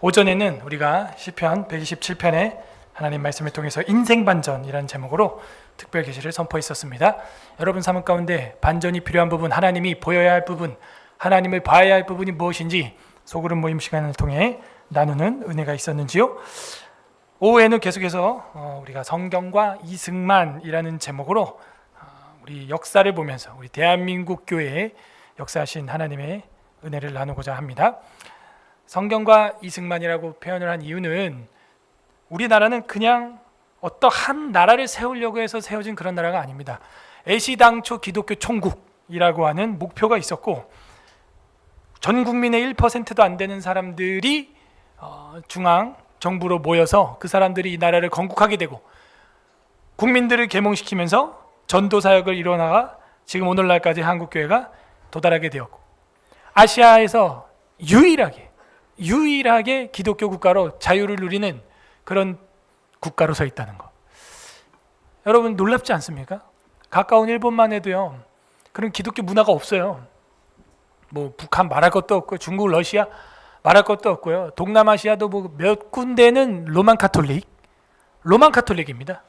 오전에는 우리가 시편 127편의 하나님 말씀을 통해서 인생 반전이라는 제목으로 특별 계시를 선포했었습니다. 여러분 삶 가운데 반전이 필요한 부분, 하나님이 보여야 할 부분, 하나님을 봐야 할 부분이 무엇인지 소그룹 모임 시간을 통해 나누는 은혜가 있었는지요? 오후에는 계속해서 우리가 성경과 이승만이라는 제목으로 우리 역사를 보면서 우리 대한민국 교회의 역사하신 하나님의 은혜를 나누고자 합니다. 성경과 이승만이라고 표현을 한 이유는 우리나라는 그냥 어떠한 나라를 세우려고 해서 세워진 그런 나라가 아닙니다. 애시당초 기독교 총국이라고 하는 목표가 있었고 전 국민의 1%도 안 되는 사람들이 중앙 정부로 모여서 그 사람들이 이 나라를 건국하게 되고 국민들을 계몽시키면서 전도 사역을 이뤄나가 지금 오늘날까지 한국교회가 도달하게 되었고 아시아에서 유일하게 기독교 국가로 자유를 누리는 그런 국가로 서 있다는 것. 여러분 놀랍지 않습니까? 가까운 일본만 해도요 그런 기독교 문화가 없어요. 뭐 북한 말할 것도 없고 중국, 러시아 말할 것도 없고요. 동남아시아도 뭐 몇 군데는 로만 카톨릭입니다.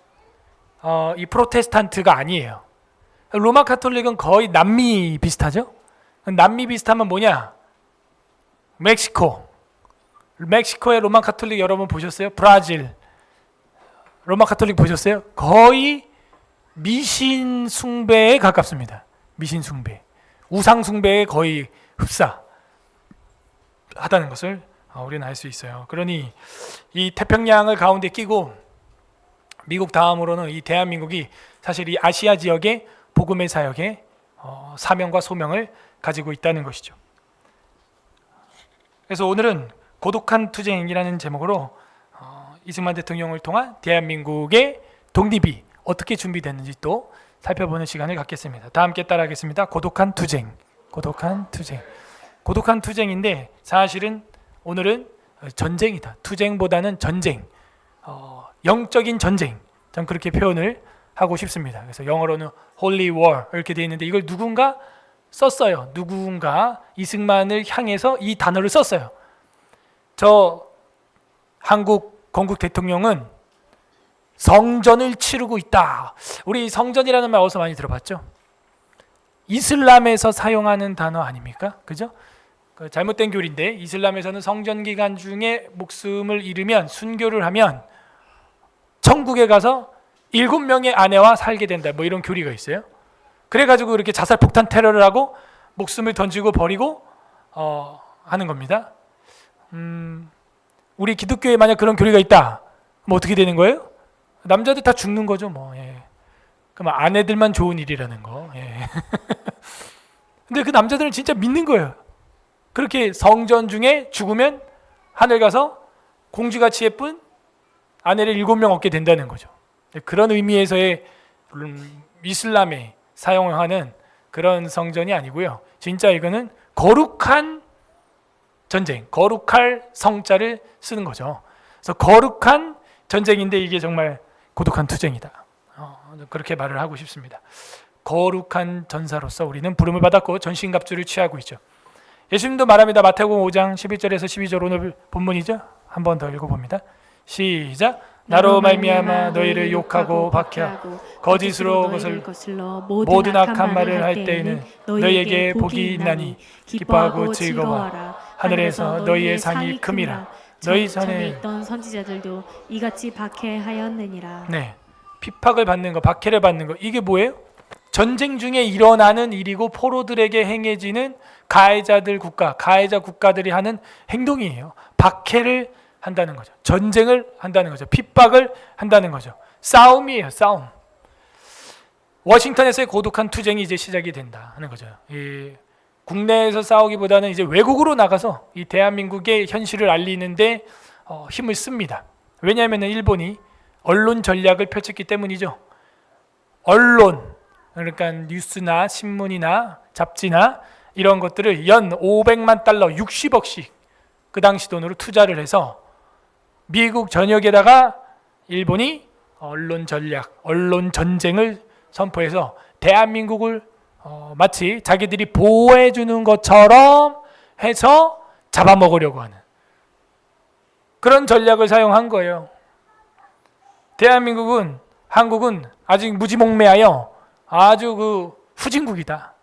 이 프로테스탄트가 아니에요. 로만 카톨릭은 거의 남미 비슷하죠. 남미 비슷하면 뭐냐? 멕시코의 로만 카톨릭 여러분 보셨어요? 브라질 로만 카톨릭 보셨어요? 거의 미신 숭배에 가깝습니다. 미신 숭배, 우상 숭배에 거의 흡사하다는 것을 우리는 알 수 있어요. 그러니 이 태평양을 가운데 끼고 미국 다음으로는 이 대한민국이 사실 이 아시아 지역의 복음의 사역에 사명과 소명을 가지고 있다는 것이죠. 그래서 오늘은 고독한 투쟁이라는 제목으로 이승만 대통령을 통한 대한민국의 독립이 어떻게 준비됐는지 또 살펴보는 시간을 갖겠습니다. 다 함께 따라하겠습니다. 고독한 투쟁. 고독한 투쟁인데 사실은 오늘은 전쟁이다. 투쟁보다는 전쟁, 영적인 전쟁. 전 그렇게 표현을 하고 싶습니다. 그래서 영어로는 Holy War 이렇게 되어 있는데 이걸 누군가 썼어요. 누군가 이승만을 향해서 이 단어를 썼어요. 저 한국 건국 대통령은 성전을 치르고 있다. 우리 성전이라는 말 어디서 많이 들어봤죠? 이슬람에서 사용하는 단어 아닙니까? 그죠? 잘못된 교리인데 이슬람에서는 성전 기간 중에 목숨을 잃으면 순교를 하면 천국에 가서 7명의 아내와 살게 된다. 뭐 이런 교리가 있어요. 그래가지고 이렇게 자살 폭탄 테러를 하고 목숨을 던지고 버리고 하는 겁니다. 우리 기독교에 만약 그런 교리가 있다, 뭐 어떻게 되는 거예요? 남자들 다 죽는 거죠, 뭐. 예. 그럼 아내들만 좋은 일이라는 거. 예. 근데 그 남자들은 진짜 믿는 거예요. 그렇게 성전 중에 죽으면 하늘 가서 공주같이 예쁜 아내를 7명 얻게 된다는 거죠. 그런 의미에서의 이슬람에 사용하는 그런 성전이 아니고요. 진짜 이거는 거룩한 전쟁, 거룩할 성자를 쓰는 거죠. 그래서 거룩한 전쟁인데 이게 정말 고독한 투쟁이다. 그렇게 말을 하고 싶습니다. 거룩한 전사로서 우리는 부름을 받았고 전신갑주를 취하고 있죠. 예수님도 말합니다. 마태복음 5장 11절에서 12절 오늘 본문이죠. 한 번 더 읽어봅니다. 시작. 나로 말미암아 너희를 욕하고 박해하고 거짓으로 거슬러 모든 악한 말을 할 때에는 너희에게 복이 있나니 기뻐하고 즐거워하라. 하늘에서 너희의 상이 큼이라. 너희 전에 있던 선지자들도 이같이 박해하였느니라. 네, 핍박을 받는 거, 박해를 받는 거, 이게 뭐예요? 전쟁 중에 일어나는 일이고 포로들에게 행해지는 가해자 국가들이 하는 행동이에요. 박해를 한다는 거죠. 전쟁을 한다는 거죠. 핍박을 한다는 거죠. 싸움이에요. 싸움. 워싱턴에서의 고독한 투쟁이 이제 시작이 된다 하는 거죠. 국내에서 싸우기보다는 이제 외국으로 나가서 이 대한민국의 현실을 알리는데 힘을 씁니다. 왜냐하면 일본이 언론 전략을 펼쳤기 때문이죠. 언론, 그러니까 뉴스나 신문이나 잡지나 이런 것들을 연 500만 달러, 60억씩 그 당시 돈으로 투자를 해서 미국 전역에다가 일본이 언론 전략, 언론 전쟁을 선포해서 대한민국을 마치 자기들이 보호해 주는 것처럼 해서 잡아먹으려고 하는 그런 전략을 사용한 거예요. 대한민국은, 한국은 아직 무지몽매하여 아주 그 후진국이다.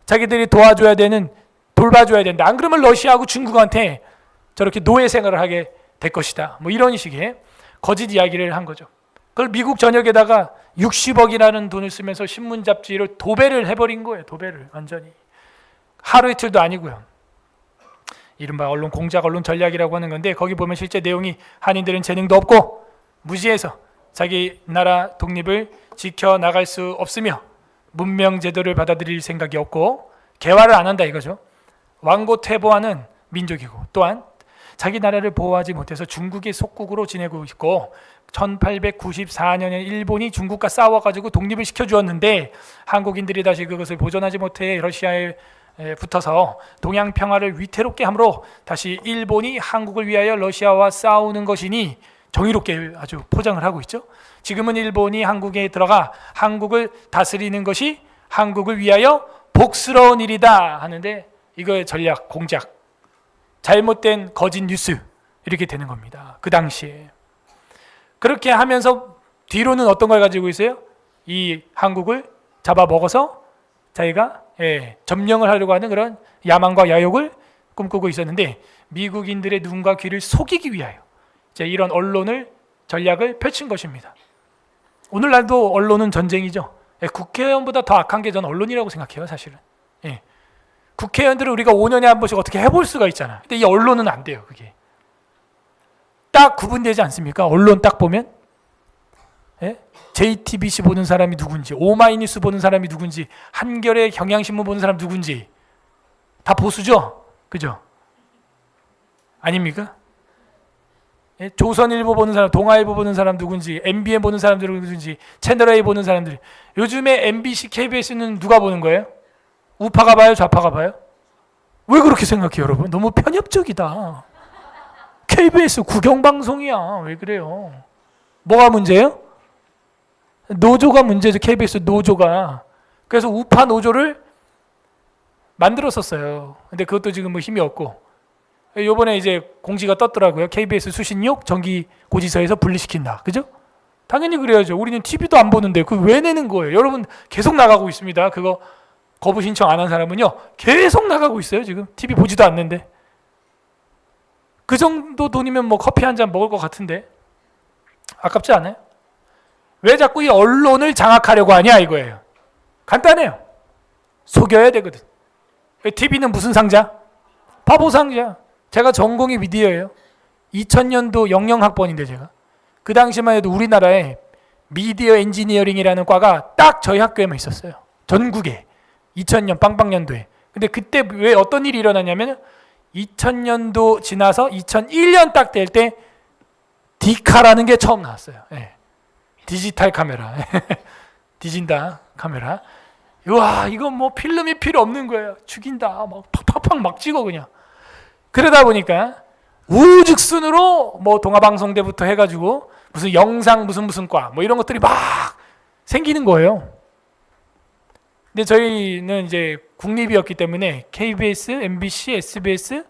자기들이 도와줘야 되는, 돌봐줘야 된다. 안 그러면 러시아하고 중국한테 저렇게 노예 생활을 하게 될 것이다. 뭐 이런 식의 거짓 이야기를 한 거죠. 그걸 미국 전역에다가 60억이라는 돈을 쓰면서 신문 잡지를 도배를 해버린 거예요. 도배를 완전히. 하루 이틀도 아니고요. 이른바 언론 공작, 언론 전략이라고 하는 건데 거기 보면 실제 내용이 한인들은 재능도 없고 무지해서 자기 나라 독립을 지켜나갈 수 없으며 문명 제도를 받아들일 생각이 없고 개화를 안 한다 이거죠. 왕고퇴보하는 민족이고 또한 자기 나라를 보호하지 못해서 중국의 속국으로 지내고 있고 1894년에 일본이 중국과 싸워가지고 독립을 시켜주었는데 한국인들이 다시 그것을 보존하지 못해 러시아에 붙어서 동양 평화를 위태롭게 함으로 다시 일본이 한국을 위하여 러시아와 싸우는 것이니 정의롭게 아주 포장을 하고 있죠. 지금은 일본이 한국에 들어가 한국을 다스리는 것이 한국을 위하여 복스러운 일이다 하는데 이거의 전략, 공작, 잘못된 거짓 뉴스 이렇게 되는 겁니다. 그 당시에. 그렇게 하면서 뒤로는 어떤 걸 가지고 있어요? 이 한국을 잡아먹어서 자기가 점령을 하려고 하는 그런 야망과 야욕을 꿈꾸고 있었는데 미국인들의 눈과 귀를 속이기 위하여 이제 이런 언론을 전략을 펼친 것입니다. 오늘날도 언론은 전쟁이죠. 국회의원보다 더 악한 게 저는 언론이라고 생각해요. 사실은. 국회의원들은 우리가 5년에 한 번씩 어떻게 해볼 수가 있잖아. 근데 이 언론은 안 돼요. 그게 딱 구분되지 않습니까? 언론 딱 보면 JTBC 보는 사람이 누군지, 오마이뉴스 보는 사람이 누군지, 한겨레 경향신문 보는 사람 누군지 다 보수죠? 그죠? 아닙니까? 조선일보 보는 사람, 동아일보 보는 사람 누군지, MBN 보는 사람들 누군지, 채널A 보는 사람들. 요즘에 MBC, KBS는 누가 보는 거예요? 우파가 봐요? 좌파가 봐요? 왜 그렇게 생각해요, 여러분? 너무 편협적이다. KBS 국영방송이야. 왜 그래요? 뭐가 문제예요? 노조가 문제죠. KBS 노조가. 그래서 우파 노조를 만들었었어요. 근데 그것도 지금 뭐 힘이 없고. 요번에 이제 공지가 떴더라고요. KBS 수신료 정기고지서에서 분리시킨다. 그죠? 당연히 그래야죠. 우리는 TV도 안 보는데 그거 왜 내는 거예요? 여러분 계속 나가고 있습니다. 그거 거부 신청 안 한 사람은요. 계속 나가고 있어요. 지금 TV 보지도 않는데. 그 정도 돈이면 뭐 커피 한 잔 먹을 것 같은데. 아깝지 않아요? 왜 자꾸 이 언론을 장악하려고 하냐 이거예요. 간단해요. 속여야 되거든. TV는 무슨 상자? 바보 상자. 제가 전공이 미디어예요. 2000년도 영영학번인데 제가. 그 당시만 해도 우리나라에 미디어 엔지니어링이라는 과가 딱 저희 학교에만 있었어요. 전국에. 2000년 빵빵년도에. 근데 그때 왜 어떤 일이 일어났냐면 2000년도 지나서 2001년 딱 될 때 디카라는 게 처음 나왔어요. 디지털 카메라. 뒤진다 카메라. 와 이건 뭐 필름이 필요 없는 거예요. 죽인다. 막 팍팍팍 막 찍어 그냥. 그러다 보니까 우후죽순으로 뭐 동아방송대부터 해가지고 무슨 영상 무슨 과 뭐 이런 것들이 막 생기는 거예요. 근데 저희는 이제 국립이었기 때문에 KBS, MBC, SBS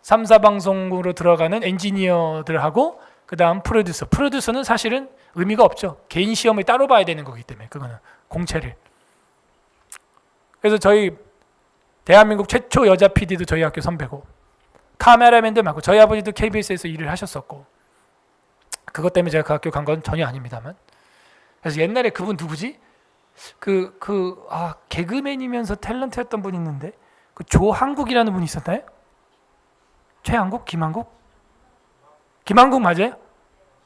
3사 방송으로 들어가는 엔지니어들하고 그 다음 프로듀서는 사실은 의미가 없죠. 개인 시험을 따로 봐야 되는 거기 때문에 그거는 공채를. 그래서 저희 대한민국 최초 여자 PD도 저희 학교 선배고 카메라맨도 많고 저희 아버지도 KBS에서 일을 하셨었고 그것 때문에 제가 그 학교 간 건 전혀 아닙니다만. 그래서 옛날에 그분 누구지? 개그맨이면서 탤런트였던 분이 있는데 그 조한국이라는 분이 있었나요? 최한국? 김한국? 김한국 맞아요?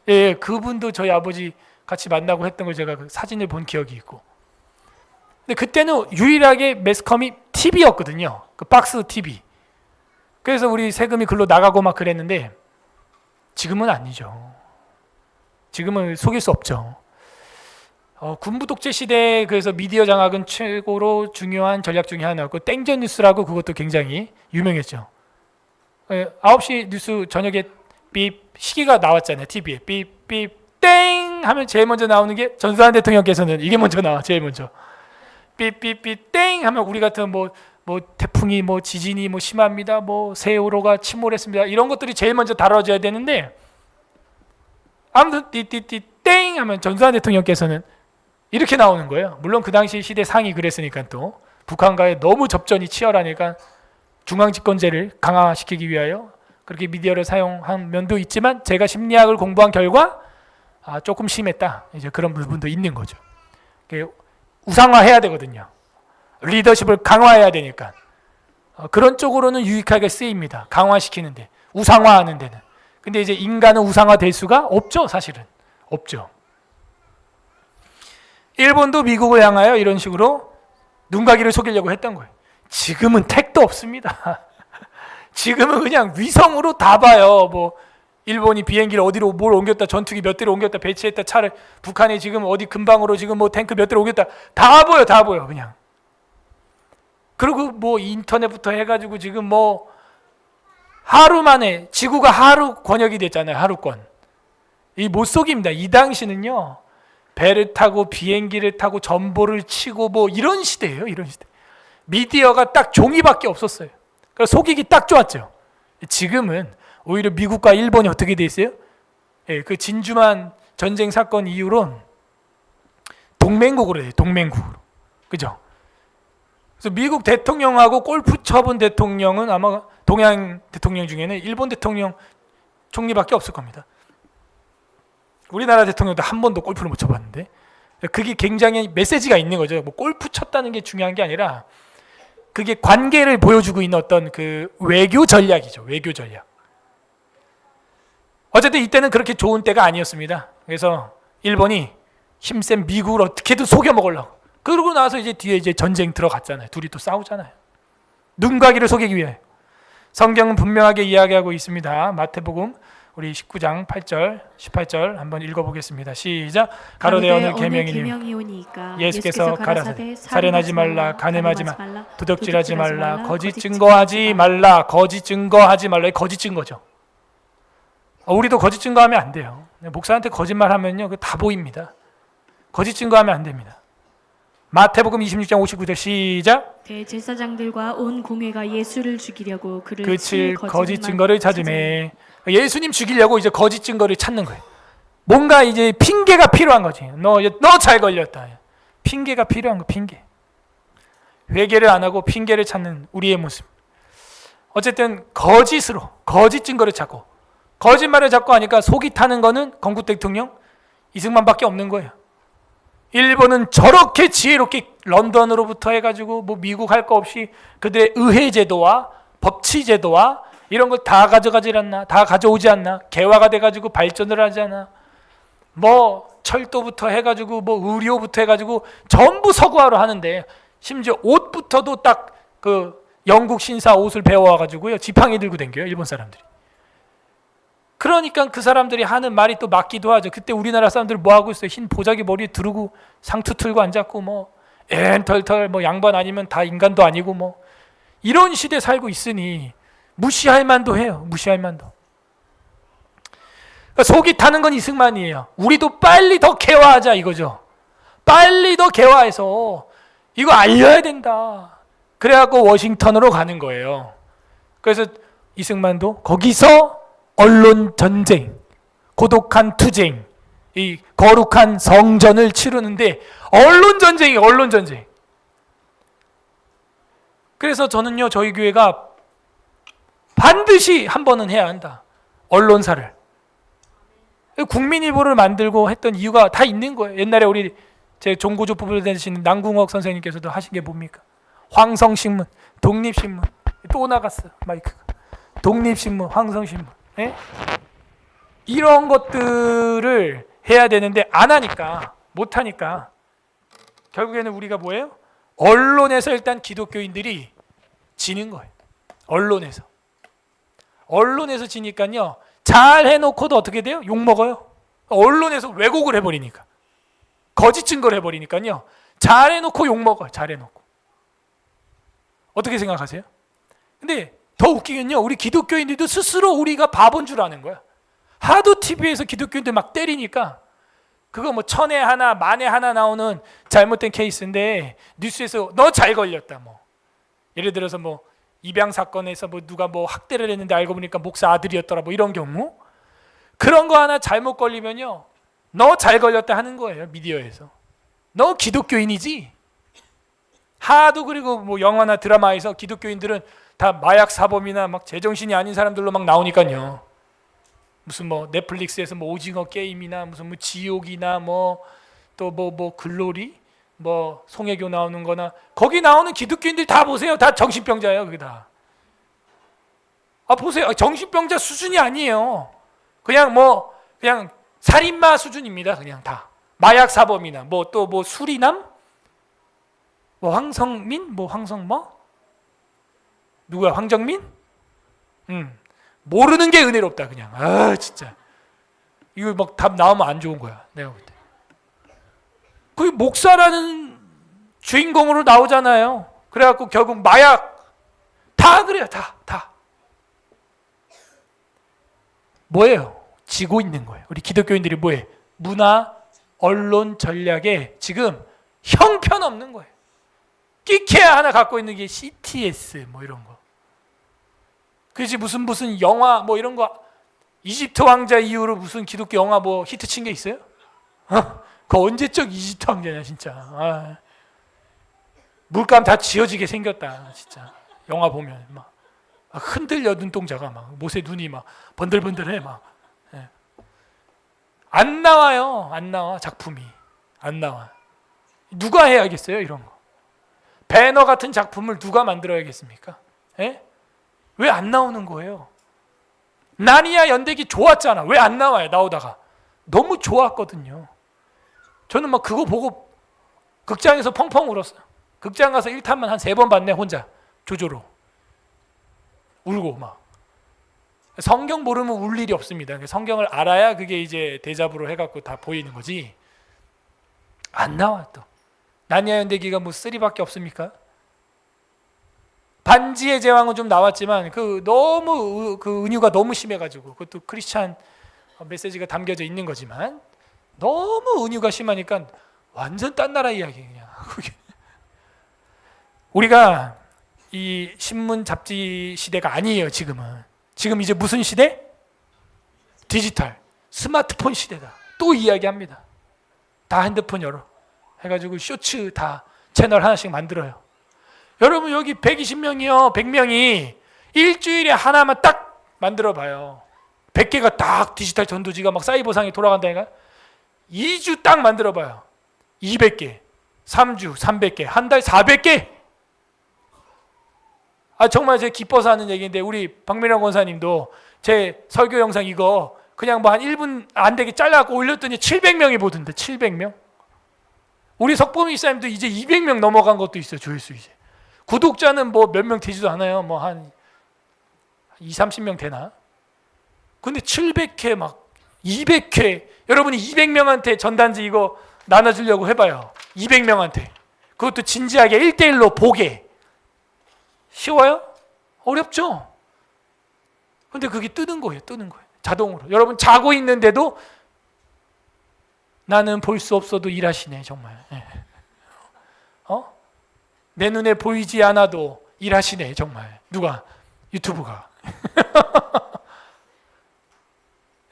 예, 그분도 저희 아버지 같이 만나고 했던 걸 제가 그 사진을 본 기억이 있고. 근데 그때는 유일하게 매스컴이 TV였거든요. 그 박스 TV. 그래서 우리 세금이 글로 나가고 막 그랬는데 지금은 아니죠. 지금은 속일 수 없죠. 군부 독재 시대에 그래서 미디어 장악은 최고로 중요한 전략 중에 하나였고 땡전 뉴스라고 그것도 굉장히 유명했죠. 9시 뉴스 저녁에 삐 시계가 나왔잖아요. TV에 삐삐 땡 하면 제일 먼저 나오는 게 전두환 대통령께서는 이게 먼저 나와. 제일 먼저 삐삐삐 땡 하면 우리 같은 뭐 태풍이 뭐 지진이 뭐 심합니다. 뭐 세월호가 침몰했습니다. 이런 것들이 제일 먼저 다뤄져야 되는데 아무튼 띠띠띠 땡 하면 전두환 대통령께서는 이렇게 나오는 거예요. 물론 그 당시 시대 상이 그랬으니까 또 북한과의 너무 접전이 치열하니까 중앙집권제를 강화시키기 위하여 그렇게 미디어를 사용한 면도 있지만 제가 심리학을 공부한 결과 조금 심했다. 이제 그런 부분도 있는 거죠. 우상화해야 되거든요. 리더십을 강화해야 되니까 그런 쪽으로는 유익하게 쓰입니다. 강화시키는데 우상화하는 데는. 근데 이제 인간은 우상화될 수가 없죠. 사실은 없죠. 일본도 미국을 향하여 이런 식으로 눈가기를 속이려고 했던 거예요. 지금은 택도 없습니다. 지금은 그냥 위성으로 다 봐요. 뭐 일본이 비행기를 어디로 뭘 옮겼다, 전투기 몇 대를 옮겼다, 배치했다, 차를 북한이 지금 어디 근방으로 지금 뭐 탱크 몇 대를 옮겼다, 다 보여, 다 보여 그냥. 그리고 뭐 인터넷부터 해가지고 지금 뭐 하루 만에 지구가 하루 권역이 됐잖아요. 하루권. 이 못 속입니다. 이 당시는요. 배를 타고 비행기를 타고 전보를 치고 뭐 이런 시대예요. 이런 시대. 미디어가 딱 종이밖에 없었어요. 그래서 속이기 딱 좋았죠. 지금은 오히려 미국과 일본이 어떻게 돼 있어요? 예, 그 진주만 전쟁 사건 이후론 동맹국으로 돼요. 동맹국으로. 그죠? 그래서 미국 대통령하고 골프 쳐본 대통령은 아마 동양 대통령 중에는 일본 대통령 총리밖에 없을 겁니다. 우리나라 대통령도 한 번도 골프를 못 쳐봤는데 그게 굉장히 메시지가 있는 거죠. 뭐 골프 쳤다는 게 중요한 게 아니라 그게 관계를 보여주고 있는 어떤 그 외교 전략이죠. 외교 전략. 어쨌든 이때는 그렇게 좋은 때가 아니었습니다. 그래서 일본이 힘센 미국을 어떻게든 속여 먹으려고. 그러고 나서 이제 뒤에 이제 전쟁 들어갔잖아요. 둘이 또 싸우잖아요. 눈가기를 속이기 위해. 성경은 분명하게 이야기하고 있습니다. 마태복음 우리 19장 8절, 18절 한번 읽어보겠습니다. 시작. 가로되 어느 계명이니 오니까 예수께서 가라사대 살인하지 말라, 간음하지 말라, 도둑질하지 말라, 거짓 증거하지 말라. 거짓 증거하지 말라. 거짓 증거죠. 우리도 거짓 증거하면 안 돼요. 목사한테 거짓말하면요, 그 다 보입니다. 거짓 증거하면 안 됩니다. 마태복음 26장 59절 시작. 대제사장들과 온 공회가 예수를 죽이려고 그를 그칠 거짓 증거를 찾으매. 예수님 죽이려고 이제 거짓 증거를 찾는 거예요. 뭔가 이제 핑계가 필요한 거지. 너 잘 걸렸다. 핑계가 필요한 거. 핑계. 회개를 안 하고 핑계를 찾는 우리의 모습. 어쨌든 거짓으로 거짓 증거를 찾고 거짓말을 자꾸 하니까 속이 타는 거는 건국 대통령 이승만밖에 없는 거예요. 일본은 저렇게 지혜롭게 런던으로부터 해가지고 뭐 미국 할 거 없이 그들의 의회 제도와 법치 제도와 이런 걸 다 가져가지 않나, 다 가져오지 않나, 개화가 돼가지고 발전을 하지 않나, 뭐 철도부터 해가지고 뭐 의료부터 해가지고 전부 서구화로 하는데 심지어 옷부터도 딱 그 영국 신사 옷을 배워와가지고요 지팡이 들고 댕겨요 일본 사람들이. 그러니까 그 사람들이 하는 말이 또 맞기도 하죠. 그때 우리나라 사람들 뭐 하고 있어요? 흰 보자기 머리에 두르고 상투 틀고 앉았고 뭐 털털 뭐 양반 아니면 다 인간도 아니고 뭐 이런 시대 살고 있으니 무시할 만도 해요. 무시할 만도. 그러니까 속이 타는 건 이승만이에요. 우리도 빨리 더 개화하자 이거죠. 빨리 더 개화해서 이거 알려야 된다. 그래갖고 워싱턴으로 가는 거예요. 그래서 이승만도 거기서 언론 전쟁, 고독한 투쟁, 이 거룩한 성전을 치르는데 언론 전쟁이 언론 전쟁. 그래서 저는요 저희 교회가 반드시 한 번은 해야 한다. 언론사를. 국민일보를 만들고 했던 이유가 다 있는 거예요. 옛날에 우리 제 종고조법을 되시는 남궁옥 선생님께서도 하신 게 뭡니까? 황성신문, 독립신문. 또 나갔어 마이크가. 독립신문, 황성신문. 예? 이런 것들을 해야 되는데 안 하니까, 못 하니까 결국에는 우리가 뭐예요? 언론에서 일단 기독교인들이 지는 거예요. 언론에서 지니까요 잘 해놓고도 어떻게 돼요? 욕먹어요. 언론에서 왜곡을 해버리니까, 거짓 증거를 해버리니까요 잘 해놓고 욕먹어요. 잘 해놓고. 어떻게 생각하세요? 근데 더 웃기긴요 우리 기독교인들도 스스로 우리가 바본 줄 아는 거야. 하도 TV에서 기독교인들 막 때리니까 그거 뭐 1000에 하나 만에 하나 나오는 잘못된 케이스인데 뉴스에서 너 잘 걸렸다 뭐 예를 들어서 뭐 입양 사건에서 뭐 누가 뭐 학대를 했는데 알고 보니까 목사 아들이었더라 뭐 이런 경우. 그런 거 하나 잘못 걸리면요, 너 잘 걸렸다 하는 거예요. 미디어에서 너 기독교인이지. 하도 그리고 뭐 영화나 드라마에서 기독교인들은 다 마약 사범이나 막 제정신이 아닌 사람들로 막 나오니까요. 무슨 뭐 넷플릭스에서 뭐 오징어 게임이나 무슨 뭐 지옥이나 뭐 또 뭐 글로리 뭐 송혜교 나오는 거나 거기 나오는 기독교인들 다 보세요. 다 정신병자예요. 그게 다. 아 보세요. 정신병자 수준이 아니에요. 그냥 살인마 수준입니다. 그냥 다. 마약 사범이나 뭐 또 뭐 수리남? 뭐 황성민? 뭐 황성 뭐? 누구야? 황정민? 모르는 게 은혜롭다 그냥. 아 진짜. 이거 막 답 나오면 안 좋은 거야. 내가 볼 때. 그 목사라는 주인공으로 나오잖아요. 그래갖고 결국 마약 다 그래요. 다. 뭐예요? 지고 있는 거예요. 우리 기독교인들이 뭐예요? 문화, 언론 전략에 지금 형편없는 거예요. 끼케야 하나 갖고 있는 게 CTS 뭐 이런 거. 그렇지 무슨 영화 뭐 이런 거 이집트 왕자 이후로 무슨 기독교 영화 뭐 히트 친 게 있어요? 그 언제적 이집트 왕자냐 진짜. 아. 물감 다 지어지게 생겼다 진짜. 영화 보면 막 흔들려 눈동자가 막 못에 눈이 막 번들번들해 막. 예. 안 나와요. 안 나와 작품이 안 나와. 누가 해야겠어요 이런 거. 배너 같은 작품을 누가 만들어야겠습니까? 예? 왜 안 나오는 거예요? 나니아 연대기 좋았잖아. 왜 안 나와요? 나오다가 너무 좋았거든요. 저는 막 그거 보고 극장에서 펑펑 울었어요. 극장 가서 1탄만 한 3번 봤네 혼자 조조로 울고 막. 성경 모르면 울 일이 없습니다. 성경을 알아야 그게 이제 대잡으로 해갖고 다 보이는 거지. 안 나와 또. 나니아 연대기가 뭐 3밖에 없습니까? 반지의 제왕은 좀 나왔지만 너무 그 은유가 너무 심해가지고 그것도 크리스찬 메시지가 담겨져 있는 거지만 너무 은유가 심하니까 완전 딴 나라 이야기 그냥. 우리가 이 신문 잡지 시대가 아니에요 지금은. 지금 이제 무슨 시대? 디지털 스마트폰 시대다. 또 이야기합니다. 다 핸드폰 열어 해가지고 쇼츠 다 채널 하나씩 만들어요. 여러분 여기 120명이요 100명이 일주일에 하나만 딱 만들어 봐요. 100개가 딱 디지털 전도지가 막 사이버상에 돌아간다니까. 2주 딱 만들어 봐요. 200개 3주 300개 한 달 400개. 아 정말 제가 기뻐서 하는 얘기인데 우리 박민영 권사님도 제 설교 영상 이거 그냥 뭐 한 1분 안 되게 잘라갖고 올렸더니 700명이 보던데. 700명. 우리 석범이 사님도 이제 200명 넘어간 것도 있어요. 조회수 이제. 구독자는 뭐 몇 명 되지도 않아요. 뭐 한 20-30명 되나? 근데 700회 막 200회 여러분이 200명한테 전단지 이거 나눠주려고 해봐요. 200명한테. 그것도 진지하게 1대1로 보게. 쉬워요? 어렵죠? 근데 그게 뜨는 거예요. 자동으로. 여러분 자고 있는데도 나는 볼 수 없어도 일하시네 정말. 내 눈에 보이지 않아도 일하시네 정말. 누가? 유튜브가.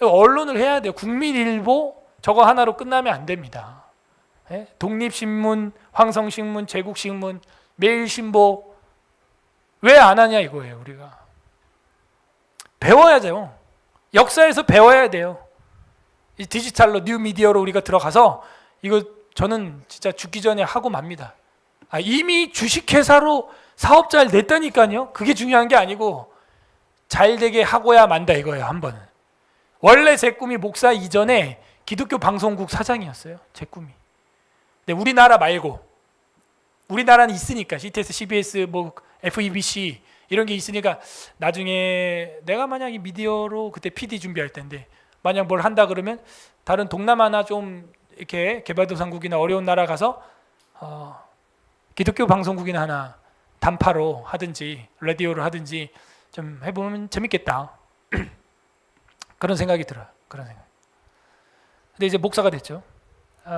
언론을 해야 돼요. 국민일보 저거 하나로 끝나면 안 됩니다. 독립신문, 황성신문, 제국신문, 매일신보 왜 안 하냐 이거예요. 우리가 배워야죠. 역사에서 배워야 돼요. 이 디지털로 뉴미디어로 우리가 들어가서 이거 저는 진짜 죽기 전에 하고 맙니다. 이미 주식회사로 사업자를 냈다니까요. 그게 중요한 게 아니고 잘 되게 하고야 만다 이거예요. 한 번은. 원래 제 꿈이 목사 이전에 기독교 방송국 사장이었어요. 제 꿈이. 근데 우리나라 말고 우리나라는 있으니까 CTS, CBS, 뭐 FEBC 이런 게 있으니까 나중에 내가 만약에 미디어로 그때 PD 준비할 텐데 만약 뭘 한다 그러면 다른 동남아나 좀 이렇게 개발도상국이나 어려운 나라 가서 기독교 방송국이나 하나 단파로 하든지 라디오를 하든지 좀 해보면 재밌겠다. 그런 생각이 들어요. 그런 생각. 근데 이제 목사가 됐죠.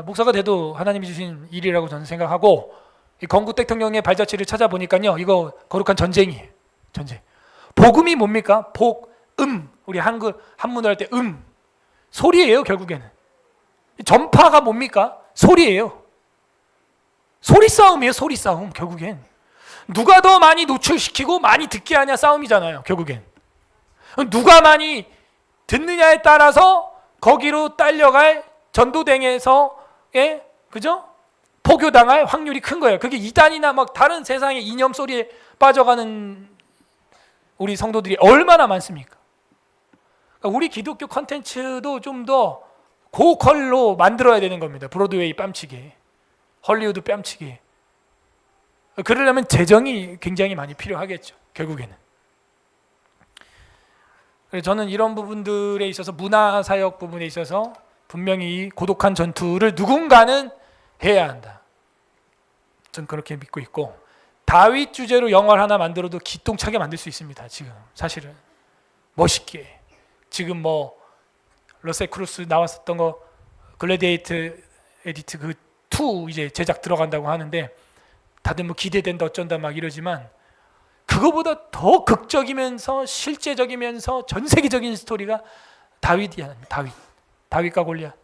목사가 돼도 하나님이 주신 일이라고 저는 생각하고 이 건국 대통령의 발자취를 찾아보니까요. 이거 거룩한 전쟁이에요. 전쟁. 복음이 뭡니까? 복음. 우리 한문을 할 때 소리예요, 결국에는. 전파가 뭡니까? 소리예요. 소리 싸움이에요, 소리 싸움. 결국엔 누가 더 많이 노출시키고 많이 듣게 하냐 싸움이잖아요, 결국엔. 누가 많이 듣느냐에 따라서 거기로 딸려갈 전도댕에서의, 그죠? 포교당할 확률이 큰 거예요. 그게 이단이나 막 다른 세상의 이념 소리에 빠져가는 우리 성도들이 얼마나 많습니까? 그러니까 우리 기독교 컨텐츠도 좀 더 고퀄로 만들어야 되는 겁니다. 브로드웨이 뺨치게, 헐리우드 뺨치게. 그러려면 재정이 굉장히 많이 필요하겠죠, 결국에는. 그래서 저는 이런 부분들에 있어서, 문화사역 부분에 있어서 분명히 고독한 전투를 누군가는 해야 한다. 전 그렇게 믿고 있고, 다윗 주제로 영화를 하나 만들어도 기똥차게 만들 수 있습니다. 지금 사실은 멋있게. 지금 뭐 러셀 크루스 나왔었던 거 글래디에이터 에디트 그 2 이제 제작 들어간다고 하는데 다들 뭐 기대된다 어쩐다 막 이러지만, 그거보다 더 극적이면서 실제적이면서 전 세계적인 스토리가 다윗이야. 다윗과 골리앗.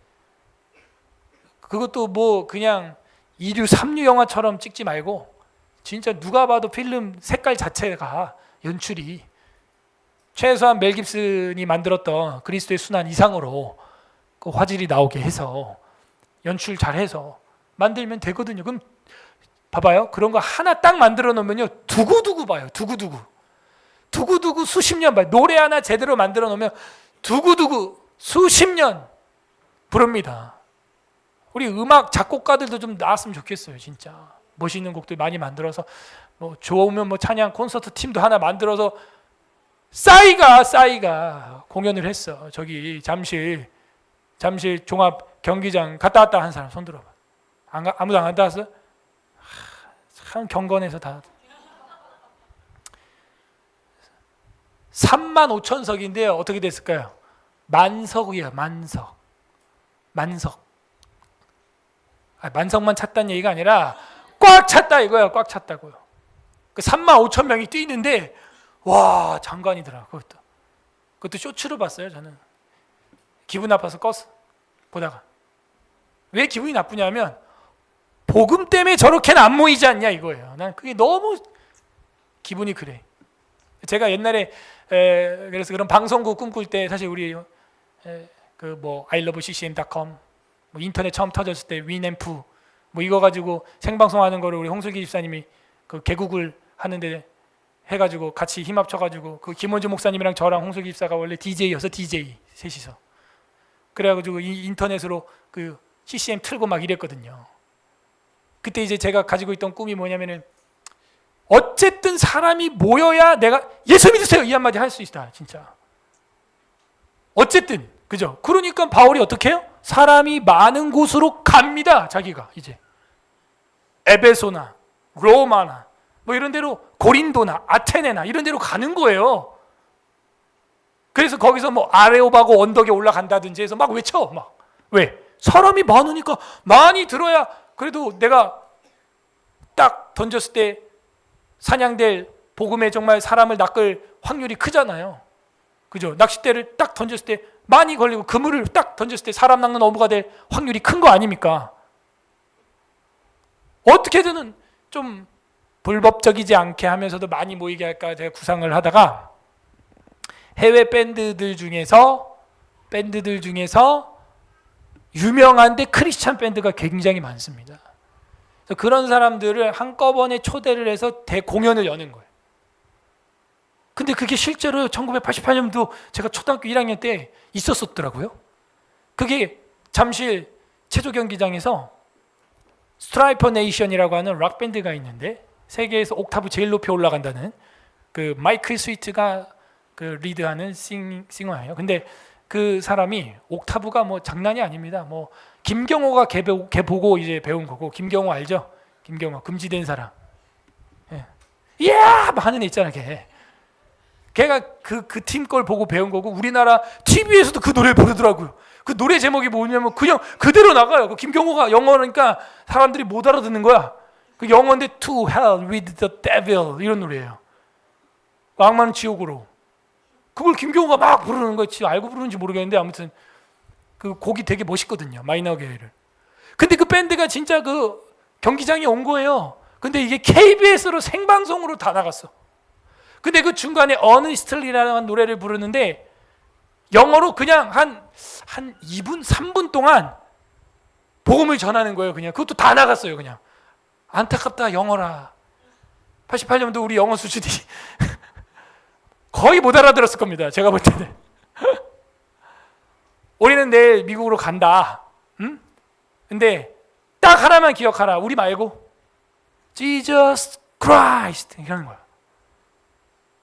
그것도 뭐 그냥 2류 3류 영화처럼 찍지 말고 진짜 누가 봐도 필름 색깔 자체가, 연출이 최소한 멜 깁슨이 만들었던 그리스도의 순환 이상으로 그 화질이 나오게 해서 연출 잘해서 만들면 되거든요. 그럼 봐봐요. 그런 거 하나 딱 만들어 놓으면요, 두고두고 봐요. 두고두고 수십 년 봐요. 노래 하나 제대로 만들어 놓으면 두고두고 수십 년 부릅니다. 우리 음악 작곡가들도 좀 나왔으면 좋겠어요. 진짜 멋있는 곡들 많이 만들어서, 뭐 좋으면 뭐 찬양 콘서트 팀도 하나 만들어서. 싸이가 공연을 했어. 저기 잠실 종합 경기장 갔다 왔다 한 사람 손 들어봐. 아무도 안 갔다 왔어? 참 경건해서 다. 35,000석인데요. 어떻게 됐을까요? 만석이야, 만석. 만석만 찼다는 얘기가 아니라 꽉 찼다 이거야. 꽉 찼다고요. 그 35,000명이 뛰는데, 와, 장관이더라. 그것도 쇼츠로 봤어요. 저는 기분 나빠서 껐어. 보다가 왜 기분이 나쁘냐면 복음 때문에 저렇게는 안 모이지 않냐 이거예요. 난 그게 너무 기분이 그래. 제가 옛날에 그래서 그런 방송국 꿈꿀 때 사실 우리 그 뭐 iloveccm.com 뭐 인터넷 처음 터졌을 때 위앰프 뭐 이거 가지고 생방송하는 거를 우리 홍수기 집사님이 그 개국을 하는데 해가지고 같이 힘 합쳐가지고, 그 김원주 목사님이랑 저랑 홍수기 집사가 원래 DJ여서 DJ 셋이서 그래가지고 이 인터넷으로 그 CCM 틀고 막 이랬거든요. 그때 이제 제가 가지고 있던 꿈이 뭐냐면은, 어쨌든 사람이 모여야 내가 예수 믿으세요 이 한마디 할 수 있다. 진짜 어쨌든, 그죠? 그러니까 바울이 어떻게 해요? 사람이 많은 곳으로 갑니다. 자기가 이제 에베소나 로마나 뭐 이런 데로, 고린도나 아테네나 이런 데로 가는 거예요. 그래서 거기서 뭐 아레오바고 언덕에 올라간다든지 해서 막 외쳐. 막 왜? 사람이 많으니까 많이 들어야 그래도 내가 딱 던졌을 때 사냥될 복음에 정말 사람을 낚을 확률이 크잖아요. 그죠? 낚싯대를 딱 던졌을 때 많이 걸리고 그물을 딱 던졌을 때 사람 낚는 어부가 될 확률이 큰 거 아닙니까? 어떻게든 좀 불법적이지 않게 하면서도 많이 모이게 할까 제가 구상을 하다가, 해외 밴드들 중에서 유명한데 크리스찬 밴드가 굉장히 많습니다. 그래서 그런 사람들을 한꺼번에 초대를 해서 대공연을 여는 거예요. 근데 그게 실제로 1988년도 제가 초등학교 1학년 때 있었었더라고요. 그게 잠실 체조경기장에서 스트라이퍼 네이션이라고 하는 락 밴드가 있는데, 세계에서 옥타브 제일 높이 올라간다는, 그 마이클 스위트가 그 리드하는 싱어예요. 근데 그 사람이 옥타브가 뭐 장난이 아닙니다. 뭐 김경호가 걔 보고 이제 배운 거고, 김경호 알죠? 김경호 금지된 사람. 이야 막 하는 애 있잖아. 걔가 그 팀 걸 보고 배운 거고, 우리나라 TV에서도 그 노래를 부르더라고요. 그 노래 제목이 뭐냐면 그냥 그대로 나가요. 그 김경호가 영어니까 사람들이 못 알아듣는 거야. 그 영어인데 To Hell with the Devil 이런 노래예요. 악마는 지옥으로. 그걸 김경호가 막 부르는 거지. 알고 부르는지 모르겠는데 아무튼 그 곡이 되게 멋있거든요. 마이너 교회를. 근데 그 밴드가 진짜 그 경기장에 온 거예요. 근데 이게 KBS로 생방송으로 다 나갔어. 근데 그 중간에 어니스틀리라는 노래를 부르는데 영어로 그냥 한 2분, 3분 동안 복음을 전하는 거예요. 그냥 그것도 다 나갔어요. 그냥 안타깝다 영어라. 88년도 우리 영어 수준이 거의 못 알아들었을 겁니다. 제가 볼 때는. 우리는 내일 미국으로 간다. 응? 근데 딱 하나만 기억하라. 우리 말고 Jesus Christ 이러는 거야.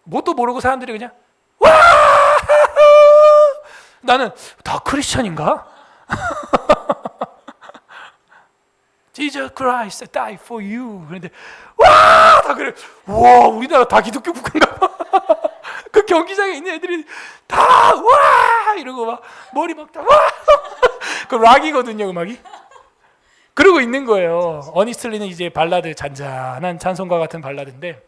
뭣도 모르고 사람들이 그냥 와! 나는 다 크리스천인가? Jesus Christ died for you. 그런데 와! 다 그래. 와, 우리나라 다 기독교 국가인가 봐. 그 경기장에 있는 애들이 다 와! 이러고 막 머리 막 다 와! 그 락이거든요, 음악이. 그러고 있는 거예요. 어니스틀리는 이제 발라드, 잔잔한 찬송가 같은 발라드인데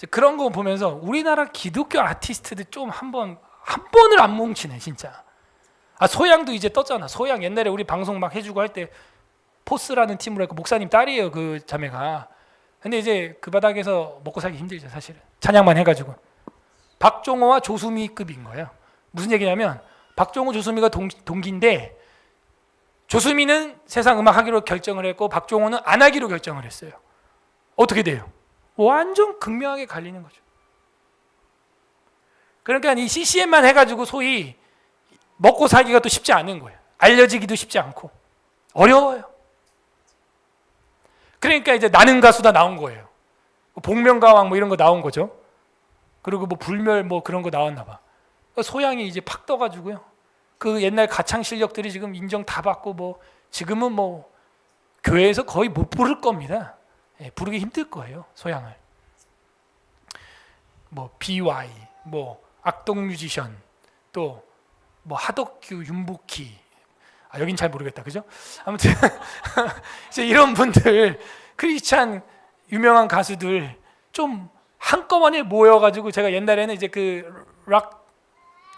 그런 거 보면서 우리나라 기독교 아티스트들 좀 한 번을 안 뭉치네 진짜. 소양도 이제 떴잖아. 소양 옛날에 우리 방송 막 해주고 할 때 포스라는 팀으로 했고 목사님 딸이에요 그 자매가. 근데 이제 그 바닥에서 먹고 살기 힘들죠 사실은. 찬양만 해가지고. 박종호와 조수미급인 거예요. 무슨 얘기냐면 박종호, 조수미가 동기인데 조수미는 세상 음악 하기로 결정을 했고 박종호는 안 하기로 결정을 했어요. 어떻게 돼요? 완전 극명하게 갈리는 거죠. 그러니까 이 CCM만 해가지고 소위 먹고 살기가 또 쉽지 않은 거예요. 알려지기도 쉽지 않고 어려워요. 그러니까 이제 나는 가수다 나온 거예요. 복면가왕 뭐 이런 거 나온 거죠. 그리고 뭐 불멸 뭐 그런 거 나왔나 봐. 소양이 이제 팍 떠가지고요. 그 옛날 가창 실력들이 지금 인정 다 받고 뭐 지금은 뭐 교회에서 거의 못 부를 겁니다. 부르기 힘들 거예요 소양을. 뭐 BY, 뭐 악동 뮤지션, 또 뭐 하덕규, 윤복희, 여긴 잘 모르겠다, 그죠? 아무튼 이제 이런 분들 크리스찬 유명한 가수들 좀 한꺼번에 모여가지고 제가 옛날에는 이제 그 락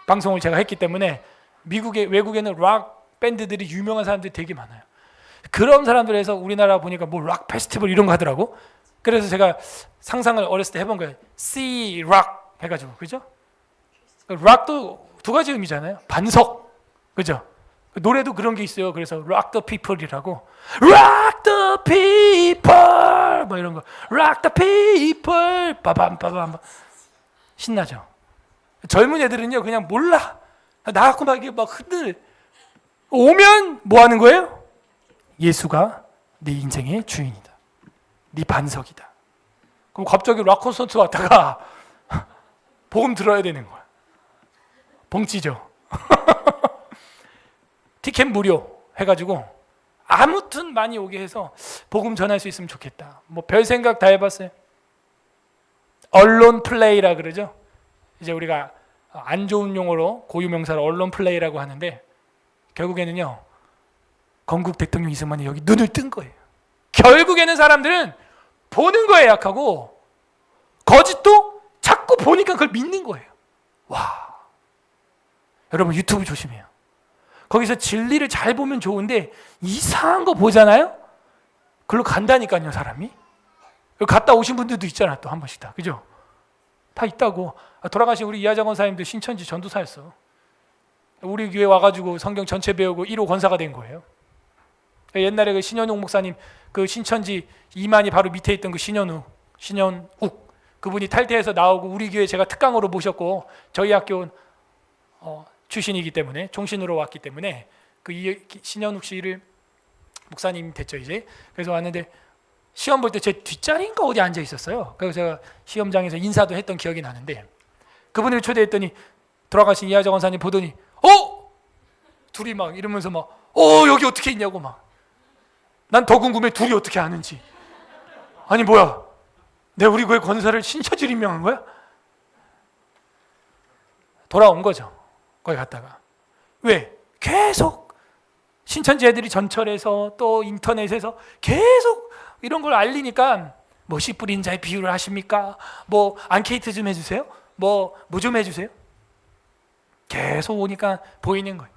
방송을 제가 했기 때문에 외국에는 락 밴드들이 유명한 사람들이 되게 많아요. 그런 사람들에서 우리나라 보니까 뭐 락 페스티벌 이런 거 하더라고. 그래서 제가 상상을 어렸을 때 해본 거예요. C 락 해가지고 그죠? 락도 두 가지 의미잖아요. 반석, 그죠? 노래도 그런 게 있어요. 그래서 Rock the People이라고 Rock the People 뭐 이런 거 Rock the People 빠밤빠밤 신나죠. 젊은 애들은요 그냥 몰라. 나갖고 막 이게 막 흔들 오면 뭐 하는 거예요? 예수가 네 인생의 주인이다. 네 반석이다. 그럼 갑자기 락 콘서트 왔다가 복음 들어야 되는 거야. 벙찌죠. 티켓 무료 해가지고 아무튼 많이 오게 해서 복음 전할 수 있으면 좋겠다. 뭐 별 생각 다 해봤어요. 언론 플레이라 그러죠. 이제 우리가 안 좋은 용어로 고유명사로 언론 플레이라고 하는데 결국에는요 건국 대통령 이승만이 여기 눈을 뜬 거예요. 결국에는 사람들은 보는 거에 약하고 거짓도 자꾸 보니까 그걸 믿는 거예요. 와, 여러분 유튜브 조심해요. 거기서 진리를 잘 보면 좋은데 이상한 거 보잖아요. 그걸로 간다니까요 사람이. 갔다 오신 분들도 있잖아 또 한 번씩 다, 그죠? 다 있다고. 돌아가신 우리 이하정 권사님도 신천지 전도사였어. 우리 교회 와가지고 성경 전체 배우고 1호 권사가 된 거예요. 옛날에 그 신현욱 목사님 그 신천지 이만희 바로 밑에 있던 그 신현욱 그분이 탈퇴해서 나오고 우리 교회 제가 특강으로 모셨고 저희 학교 출신이기 때문에 종신으로 왔기 때문에 그 신현욱 씨를 목사님 됐죠 이제. 그래서 왔는데 시험 볼 때 제 뒷자리인가 어디 앉아 있었어요. 그래서 제가 시험장에서 인사도 했던 기억이 나는데 그분을 초대했더니 돌아가신 이하정 원사님 보더니 둘이 막 이러면서 막 여기 어떻게 있냐고 막. 난 더 궁금해 둘이 어떻게 아는지. 아니 뭐야 내 우리 교회 권사를 신천지로 임명한 거야? 돌아온 거죠. 거기 갔다가 왜? 계속 신천지 애들이 전철에서 또 인터넷에서 계속 이런 걸 알리니까 뭐 씨 뿌린 자의 비유를 하십니까? 뭐 앙케이트 좀 해주세요? 뭐 좀 해주세요? 계속 오니까 보이는 거예요.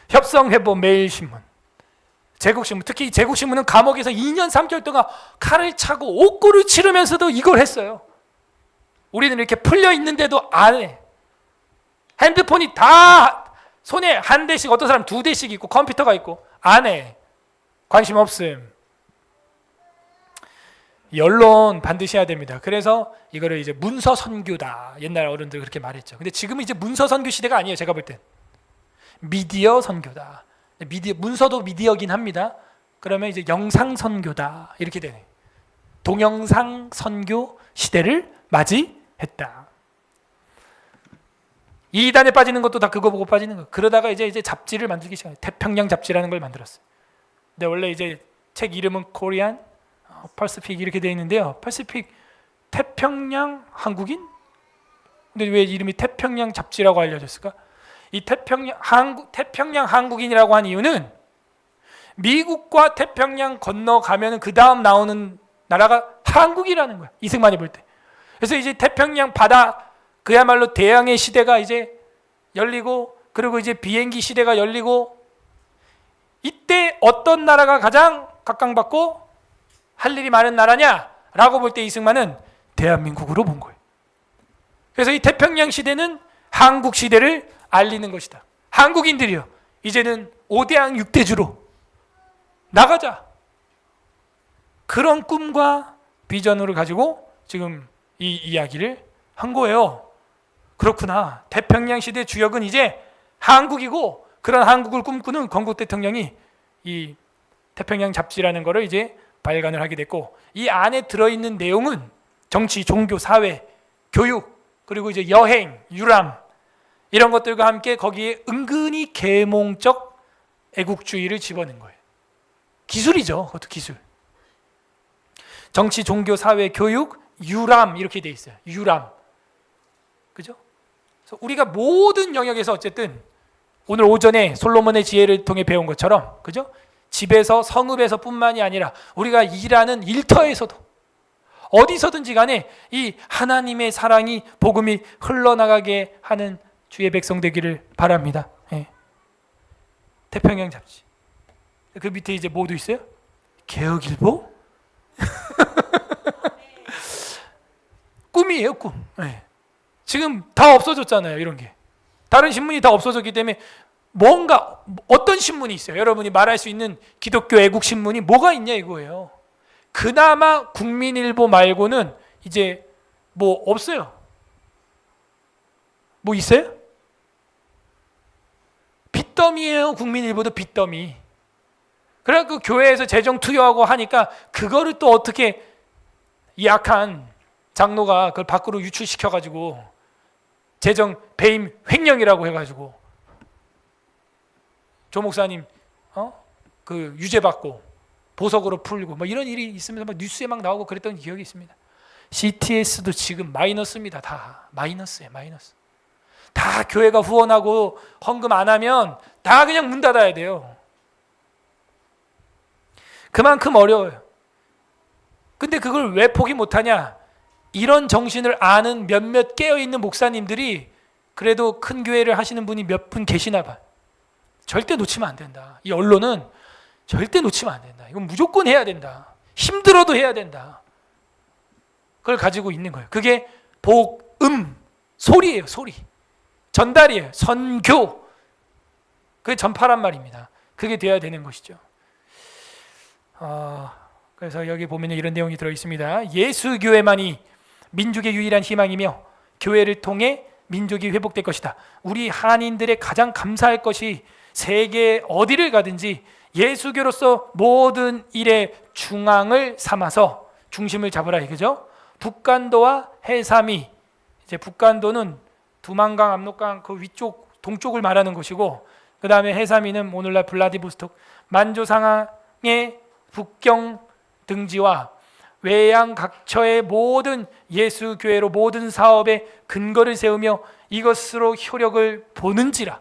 협성회보 매일신문, 제국신문, 특히 제국신문은 감옥에서 2년 3개월 동안 칼을 차고 옥고를 치르면서도 이걸 했어요. 우리는 이렇게 풀려 있는데도 안 해. 핸드폰이 다 손에 한 대씩, 어떤 사람 두 대씩 있고 컴퓨터가 있고 안 해. 관심 없음. 이 언론 반드시 해야 됩니다. 그래서 이거를 이제 문서 선교다. 옛날 어른들 그렇게 말했죠. 근데 지금은 이제 문서 선교 시대가 아니에요. 제가 볼 땐 미디어 선교다. 미디어, 문서도 미디어긴 합니다. 그러면 이제 영상 선교다. 이렇게 되네. 동영상 선교 시대를 맞이했다. 이단에 빠지는 것도 다 그거 보고 빠지는 거. 그러다가 이제 잡지를 만들기 시작해요. 태평양 잡지라는 걸 만들었어요. 근데 원래 이제 책 이름은 코리안 퍼시픽 이렇게 되어 있는데요. 퍼시픽 태평양 한국인? 근데 왜 이름이 태평양 잡지라고 알려졌을까? 이 태평양 한국인이라고 한 이유는 미국과 태평양 건너가면 그 다음 나오는 나라가 한국이라는 거야. 이승만이 볼 때. 그래서 이제 태평양 바다 그야말로 대양의 시대가 이제 열리고, 그리고 이제 비행기 시대가 열리고, 이때 어떤 나라가 가장 각광받고 할 일이 많은 나라냐라고 볼 때 이승만은 대한민국으로 본 거예요. 그래서 이 태평양 시대는 한국 시대를 알리는 것이다. 한국인들이요, 이제는 5대양 6대주로 나가자. 그런 꿈과 비전을 가지고 지금 이 이야기를 한 거예요. 그렇구나. 태평양 시대 주역은 이제 한국이고, 그런 한국을 꿈꾸는 건국 대통령이 이 태평양 잡지라는 거를 이제 발간을 하게 됐고, 이 안에 들어있는 내용은 정치, 종교, 사회, 교육, 그리고 이제 여행, 유람 이런 것들과 함께 거기에 은근히 계몽적 애국주의를 집어넣은 거예요. 기술이죠. 그것도 기술. 정치, 종교, 사회, 교육, 유람 이렇게 돼 있어요. 유람. 그죠? 그래서 우리가 모든 영역에서 어쨌든 오늘 오전에 솔로몬의 지혜를 통해 배운 것처럼, 그죠? 집에서, 성읍에서 뿐만이 아니라 우리가 일하는 일터에서도 어디서든지 간에 이 하나님의 사랑이, 복음이 흘러나가게 하는 주의 백성 되기를 바랍니다. 예. 태평양 잡지. 그 밑에 이제 뭐도 있어요? 개혁일보? 꿈이에요, 꿈. 예. 지금 다 없어졌잖아요, 이런 게. 다른 신문이 다 없어졌기 때문에 뭔가, 어떤 신문이 있어요? 여러분이 말할 수 있는 기독교 애국 신문이 뭐가 있냐 이거예요. 그나마 국민일보 말고는 이제 뭐 없어요. 뭐 있어요? 빚더미예요. 국민일보도 빚더미. 그래갖고 교회에서 재정 투여하고 하니까 그거를 또 어떻게 이 악한 장로가 그걸 밖으로 유출시켜가지고 재정 배임 횡령이라고 해가지고 조 목사님 그 유죄받고 보석으로 풀고 뭐 이런 일이 있으면서 막 뉴스에 막 나오고 그랬던 기억이 있습니다. CTS도 지금 마이너스입니다. 다 마이너스예요. 마이너스. 다 교회가 후원하고 헌금 안 하면 다 그냥 문 닫아야 돼요. 그만큼 어려워요. 근데 그걸 왜 포기 못하냐? 이런 정신을 아는 몇몇 깨어있는 목사님들이 그래도 큰 교회를 하시는 분이 몇 분 계시나 봐요. 절대 놓치면 안 된다. 이 언론은 절대 놓치면 안 된다. 이건 무조건 해야 된다. 힘들어도 해야 된다. 그걸 가지고 있는 거예요. 그게 복음, 소리예요. 소리. 전달이에요. 선교. 그게 전파란 말입니다. 그게 돼야 되는 것이죠. 그래서 여기 보면 이런 내용이 들어있습니다. 예수교회만이 민족의 유일한 희망이며 교회를 통해 민족이 회복될 것이다. 우리 한인들의 가장 감사할 것이 세계 어디를 가든지 예수교로서 모든 일의 중앙을 삼아서 중심을 잡으라 이거죠. 북간도와 해삼이, 이제 북간도는 두만강, 압록강 그 위쪽 동쪽을 말하는 곳이고, 그 다음에 해삼이는 오늘날 블라디보스톡, 만조상항의 북경 등지와 외양 각처의 모든 예수교회로 모든 사업에 근거를 세우며 이것으로 효력을 보는지라.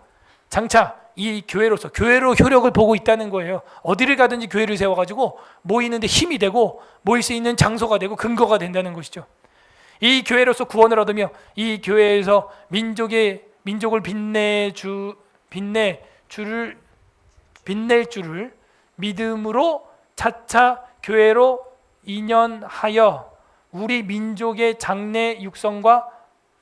장차 이 교회로서 교회로 효력을 보고 있다는 거예요. 어디를 가든지 교회를 세워가지고 모이는데 힘이 되고 모일 수 있는 장소가 되고 근거가 된다는 것이죠. 이 교회로서 구원을 얻으며 이 교회에서 민족의 민족을 빛낼 줄을 믿음으로 차차 교회로 인연하여 우리 민족의 장래 육성과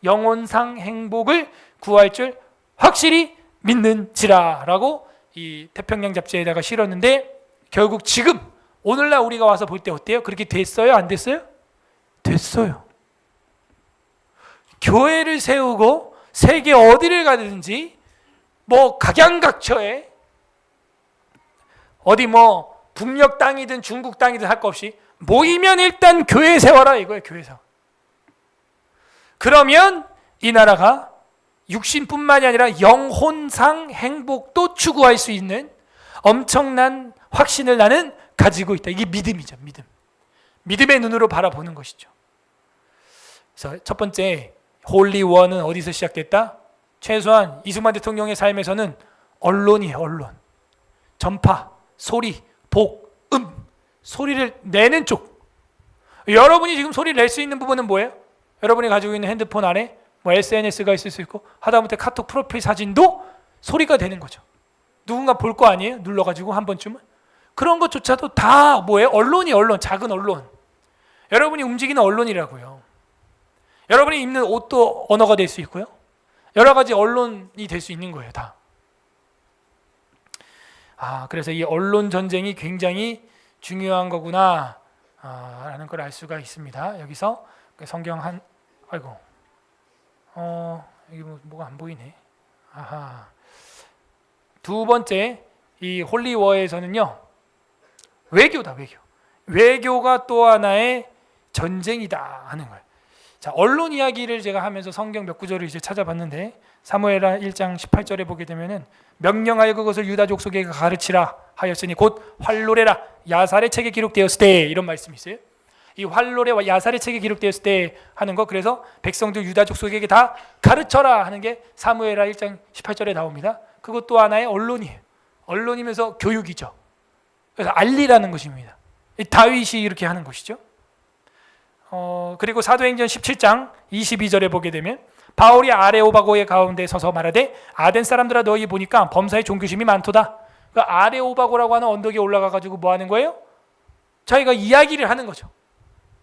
영혼상 행복을 구할 줄 확실히 믿는지라라고 이 태평양 잡지에다가 실었는데, 결국 지금 오늘날 우리가 와서 볼 때 어때요? 그렇게 됐어요? 안 됐어요? 됐어요. 교회를 세우고 세계 어디를 가든지 뭐 각양각처에 어디 뭐 북녘 땅이든 중국 땅이든 할 거 없이 모이면 일단 교회 세워라 이거예요. 교회 세워. 그러면 이 나라가 육신뿐만이 아니라 영혼상 행복도 추구할 수 있는 엄청난 확신을 나는 가지고 있다. 이게 믿음이죠. 믿음. 믿음의 눈으로 바라보는 것이죠. 그래서 첫 번째 홀리 워는 어디서 시작됐다? 최소한 이승만 대통령의 삶에서는 언론이에요. 언론. 전파, 소리, 복, 소리를 내는 쪽. 여러분이 지금 소리를 낼 수 있는 부분은 뭐예요? 여러분이 가지고 있는 핸드폰 안에 뭐 SNS가 있을 수 있고 하다못해 카톡 프로필 사진도 소리가 되는 거죠. 누군가 볼 거 아니에요? 눌러가지고 한 번쯤은. 그런 것조차도 다 뭐예요? 언론이 언론, 작은 언론. 여러분이 움직이는 언론이라고요. 여러분이 입는 옷도 언어가 될 수 있고요. 여러 가지 언론이 될 수 있는 거예요, 다. 그래서 이 언론 전쟁이 굉장히 중요한 거구나 라는 걸 알 수가 있습니다. 여기서 성경 여기 뭐가 안 보이네. 두 번째 이 홀리워에서는요, 외교다. 외교가 또 하나의 전쟁이다 하는 거예요. 자, 언론 이야기를 제가 하면서 성경 몇 구절을 이제 찾아봤는데, 사무엘하 1장 18절에 보게 되면은 명령하여 그것을 유다 족속에게 가르치라 하였으니 곧 활로레라 야살의 책에 기록되었을 때, 이런 말씀이 있어요. 이 활로레와 야살의 책에 기록되었을 때 하는 거, 그래서 백성들 유다 족속에게 다 가르쳐라 하는 게 사무엘하 1장 18절에 나옵니다. 그것도 하나의 언론이에요. 언론이면서 교육이죠. 그래서 알리라는 것입니다. 다윗이 이렇게 하는 것이죠. 그리고 사도행전 17장 22절에 보게 되면 바울이 아레오바고의 가운데 서서 말하되 아덴 사람들아 너희 보니까 범사에 종교심이 많도다. 그 아레오바고라고 하는 언덕에 올라가 가지고 뭐 하는 거예요? 자기가 이야기를 하는 거죠.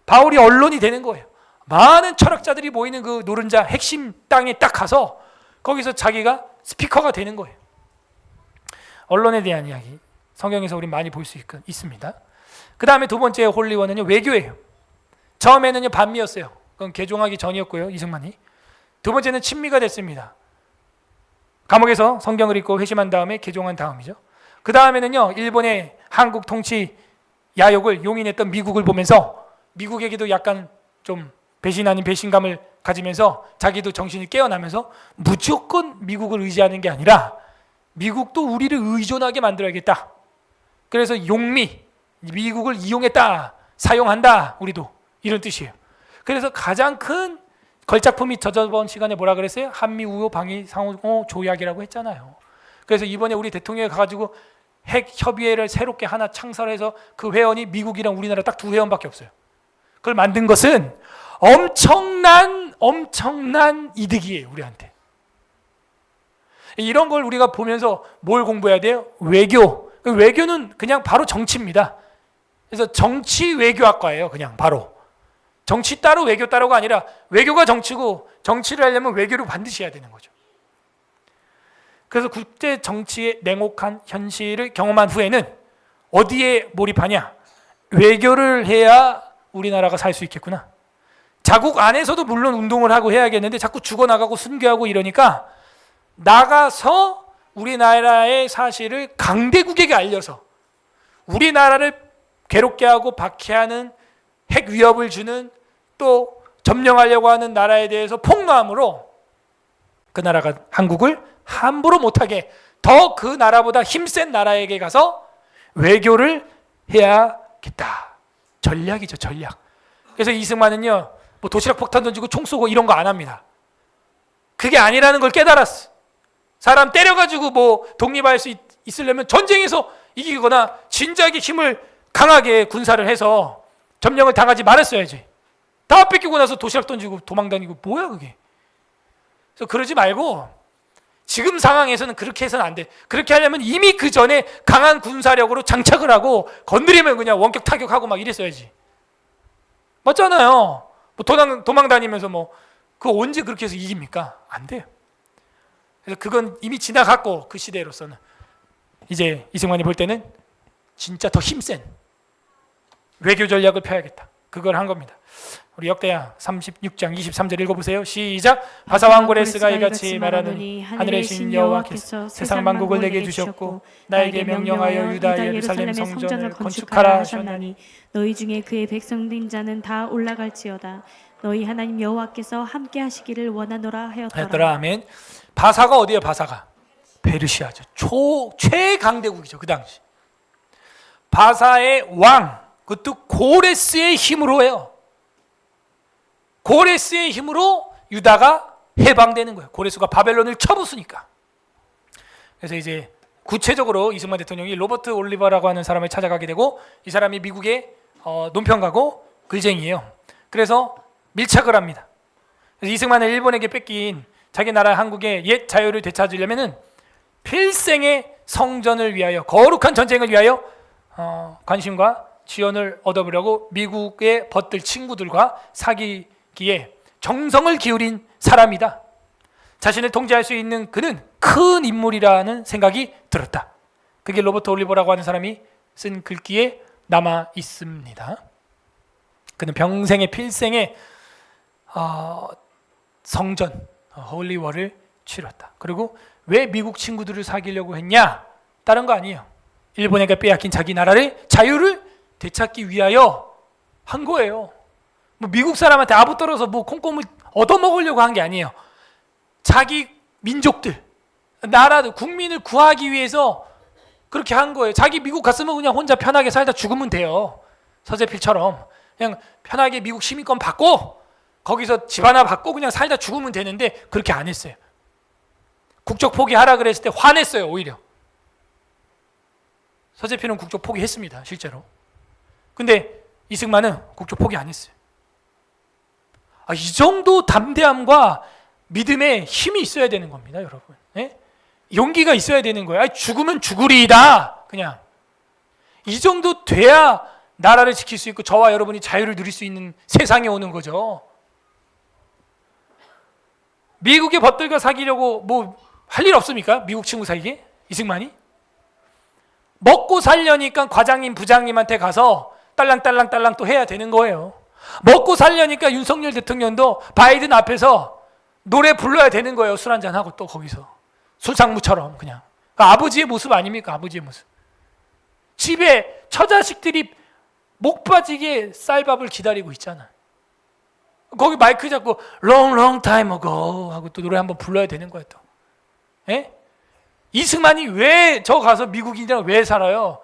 바울이 언론이 되는 거예요. 많은 철학자들이 모이는 그 노른자 핵심 땅에 딱 가서 거기서 자기가 스피커가 되는 거예요. 언론에 대한 이야기 성경에서 우리 많이 볼 수 있습니다. 그 다음에 두 번째 홀리워는요, 외교예요. 처음에는요 반미였어요. 그건 개종하기 전이었고요, 이승만이. 두 번째는 친미가 됐습니다. 감옥에서 성경을 읽고 회심한 다음에 개종한 다음이죠. 그 다음에는요, 일본의 한국 통치 야욕을 용인했던 미국을 보면서 미국에게도 약간 좀 배신 아닌 배신감을 가지면서 자기도 정신이 깨어나면서 무조건 미국을 의지하는 게 아니라 미국도 우리를 의존하게 만들어야겠다. 그래서 용미, 미국을 이용했다, 사용한다, 우리도, 이런 뜻이에요. 그래서 가장 큰 걸작품이 저번 시간에 뭐라 그랬어요? 한미 우호 방위 상호 조약이라고 했잖아요. 그래서 이번에 우리 대통령이 가가지고 핵 협의회를 새롭게 하나 창설해서 그 회원이 미국이랑 우리나라 딱 두 회원밖에 없어요. 그걸 만든 것은 엄청난 이득이에요, 우리한테. 이런 걸 우리가 보면서 뭘 공부해야 돼요? 외교. 외교는 그냥 바로 정치입니다. 그래서 정치 외교학과예요, 그냥 바로. 정치 따로 외교 따로가 아니라 외교가 정치고 정치를 하려면 외교를 반드시 해야 되는 거죠. 그래서 국제 정치의 냉혹한 현실을 경험한 후에는 어디에 몰입하냐? 외교를 해야 우리나라가 살 수 있겠구나. 자국 안에서도 물론 운동을 하고 해야겠는데 자꾸 죽어나가고 순교하고 이러니까 나가서 우리나라의 사실을 강대국에게 알려서 우리나라를 괴롭게 하고 박해하는 핵 위협을 주는, 또 점령하려고 하는 나라에 대해서 폭로함으로 그 나라가 한국을 함부로 못하게 더 그 나라보다 힘센 나라에게 가서 외교를 해야겠다. 전략이죠, 전략. 그래서 이승만은요, 뭐 도시락 폭탄 던지고 총 쏘고 이런 거 안 합니다. 그게 아니라는 걸 깨달았어. 사람 때려가지고 뭐 독립할 수 있으려면 전쟁에서 이기거나 진작에 힘을 강하게 군사를 해서 점령을 당하지 말았어야지. 다 뺏기고 나서 도시락 던지고 도망다니고 뭐야 그게. 그래서 그러지 말고 지금 상황에서는 그렇게 해서는 안 돼. 그렇게 하려면 이미 그 전에 강한 군사력으로 장착을 하고 건드리면 그냥 원격 타격하고 막 이랬어야지. 맞잖아요. 뭐 도망 다니면서 뭐 그거 언제 그렇게 해서 이깁니까? 안 돼요. 그래서 그건 이미 지나갔고 그 시대로서는 이제 이승만이 볼 때는 진짜 더 힘센 외교 전략을 펴야겠다. 그걸 한 겁니다. 우리 역대하 36장 23절 읽어보세요. 시작. 바사왕 고레스가 이같이 말하노니 하늘의 신 여호와께서 세상 만국을 내게 주셨고 나에게 명령하여 유다 예루살렘 성전을 건축하라 하셨나니 너희 중에 그의 백성된 자는 다 올라갈지어다. 너희 하나님 여호와께서 함께 하시기를 원하노라 하였더라. 아멘. 바사가 어디예요? 바사가 페르시아죠. 최강대국이죠. 그 당시 바사의 왕, 그것도 고레스의 힘으로 해요. 고레스의 힘으로 유다가 해방되는 거예요. 고레스가 바벨론을 쳐부수니까. 그래서 이제 구체적으로 이승만 대통령이 로버트 올리버라고 하는 사람을 찾아가게 되고, 이 사람이 미국의 논평가고 글쟁이에요. 그래서 밀착을 합니다. 그래서 이승만을 일본에게 뺏긴 자기 나라 한국의 옛 자유를 되찾으려면은 필생의 성전을 위하여, 거룩한 전쟁을 위하여 관심과 지원을 얻어보려고 미국의 벗들 친구들과 사귀기에 정성을 기울인 사람이다. 자신을 통제할 수 있는 그는 큰 인물이라는 생각이 들었다. 그게 로버트 올리버라고 하는 사람이 쓴 글귀에 남아 있습니다. 그는 평생의 필생의 성전 홀리워를 치렀다. 그리고 왜 미국 친구들을 사귀려고 했냐? 다른 거 아니에요. 일본에게 빼앗긴 자기 나라를, 자유를 되찾기 위하여 한 거예요. 뭐 미국 사람한테 아부 떨어서 뭐 콩고물 얻어먹으려고 한 게 아니에요. 자기 민족들, 나라들, 국민을 구하기 위해서 그렇게 한 거예요. 자기 미국 갔으면 그냥 혼자 편하게 살다 죽으면 돼요. 서재필처럼 그냥 편하게 미국 시민권 받고 거기서 집 하나 받고 그냥 살다 죽으면 되는데 그렇게 안 했어요. 국적 포기하라 그랬을 때 화냈어요. 오히려 서재필은 국적 포기했습니다. 실제로. 근데 이승만은 국적 포기 안 했어요. 이 정도 담대함과 믿음의 힘이 있어야 되는 겁니다, 여러분. 예? 용기가 있어야 되는 거예요. 죽으면 죽으리이다. 그냥 이 정도 돼야 나라를 지킬 수 있고 저와 여러분이 자유를 누릴 수 있는 세상에 오는 거죠. 미국의 벗들과 사귀려고 뭐 할 일 없습니까? 미국 친구 사귀게? 이승만이? 먹고 살려니까 과장님, 부장님한테 가서 딸랑딸랑딸랑 또 해야 되는 거예요. 먹고 살려니까 윤석열 대통령도 바이든 앞에서 노래 불러야 되는 거예요. 술 한잔하고 또 거기서 술상무처럼 그냥. 아버지의 모습 아닙니까? 아버지의 모습. 집에 처자식들이 목 빠지게 쌀밥을 기다리고 있잖아. 거기 마이크 잡고 long long time ago 하고 또 노래 한번 불러야 되는 거예요. 또. 예? 이승만이 왜 저 가서 미국인이랑 왜 살아요?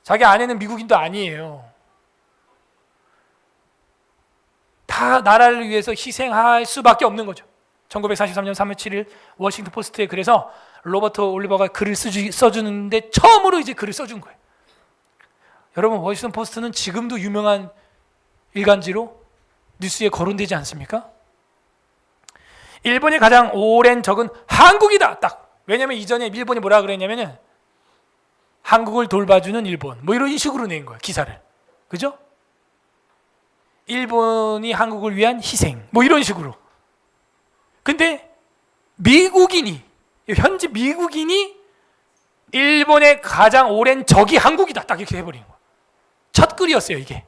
자기 아내는 미국인도 아니에요. 다 나라를 위해서 희생할 수밖에 없는 거죠. 1943년 3월 7일 워싱턴 포스트에 그래서 로버트 올리버가 글을 써주는데 처음으로 이제 글을 써준 거예요. 여러분, 워싱턴 포스트는 지금도 유명한 일간지로 뉴스에 거론되지 않습니까? 일본이 가장 오랜 적은 한국이다. 딱. 왜냐면 이전에 일본이 뭐라 그랬냐면은 한국을 돌봐주는 일본 뭐 이런 식으로 낸 거예요. 기사를. 그죠? 일본이 한국을 위한 희생 뭐 이런 식으로. 근데 미국인이, 현지 미국인이 일본의 가장 오랜 적이 한국이다. 딱 이렇게 해버린 거예요. 첫 글이었어요. 이게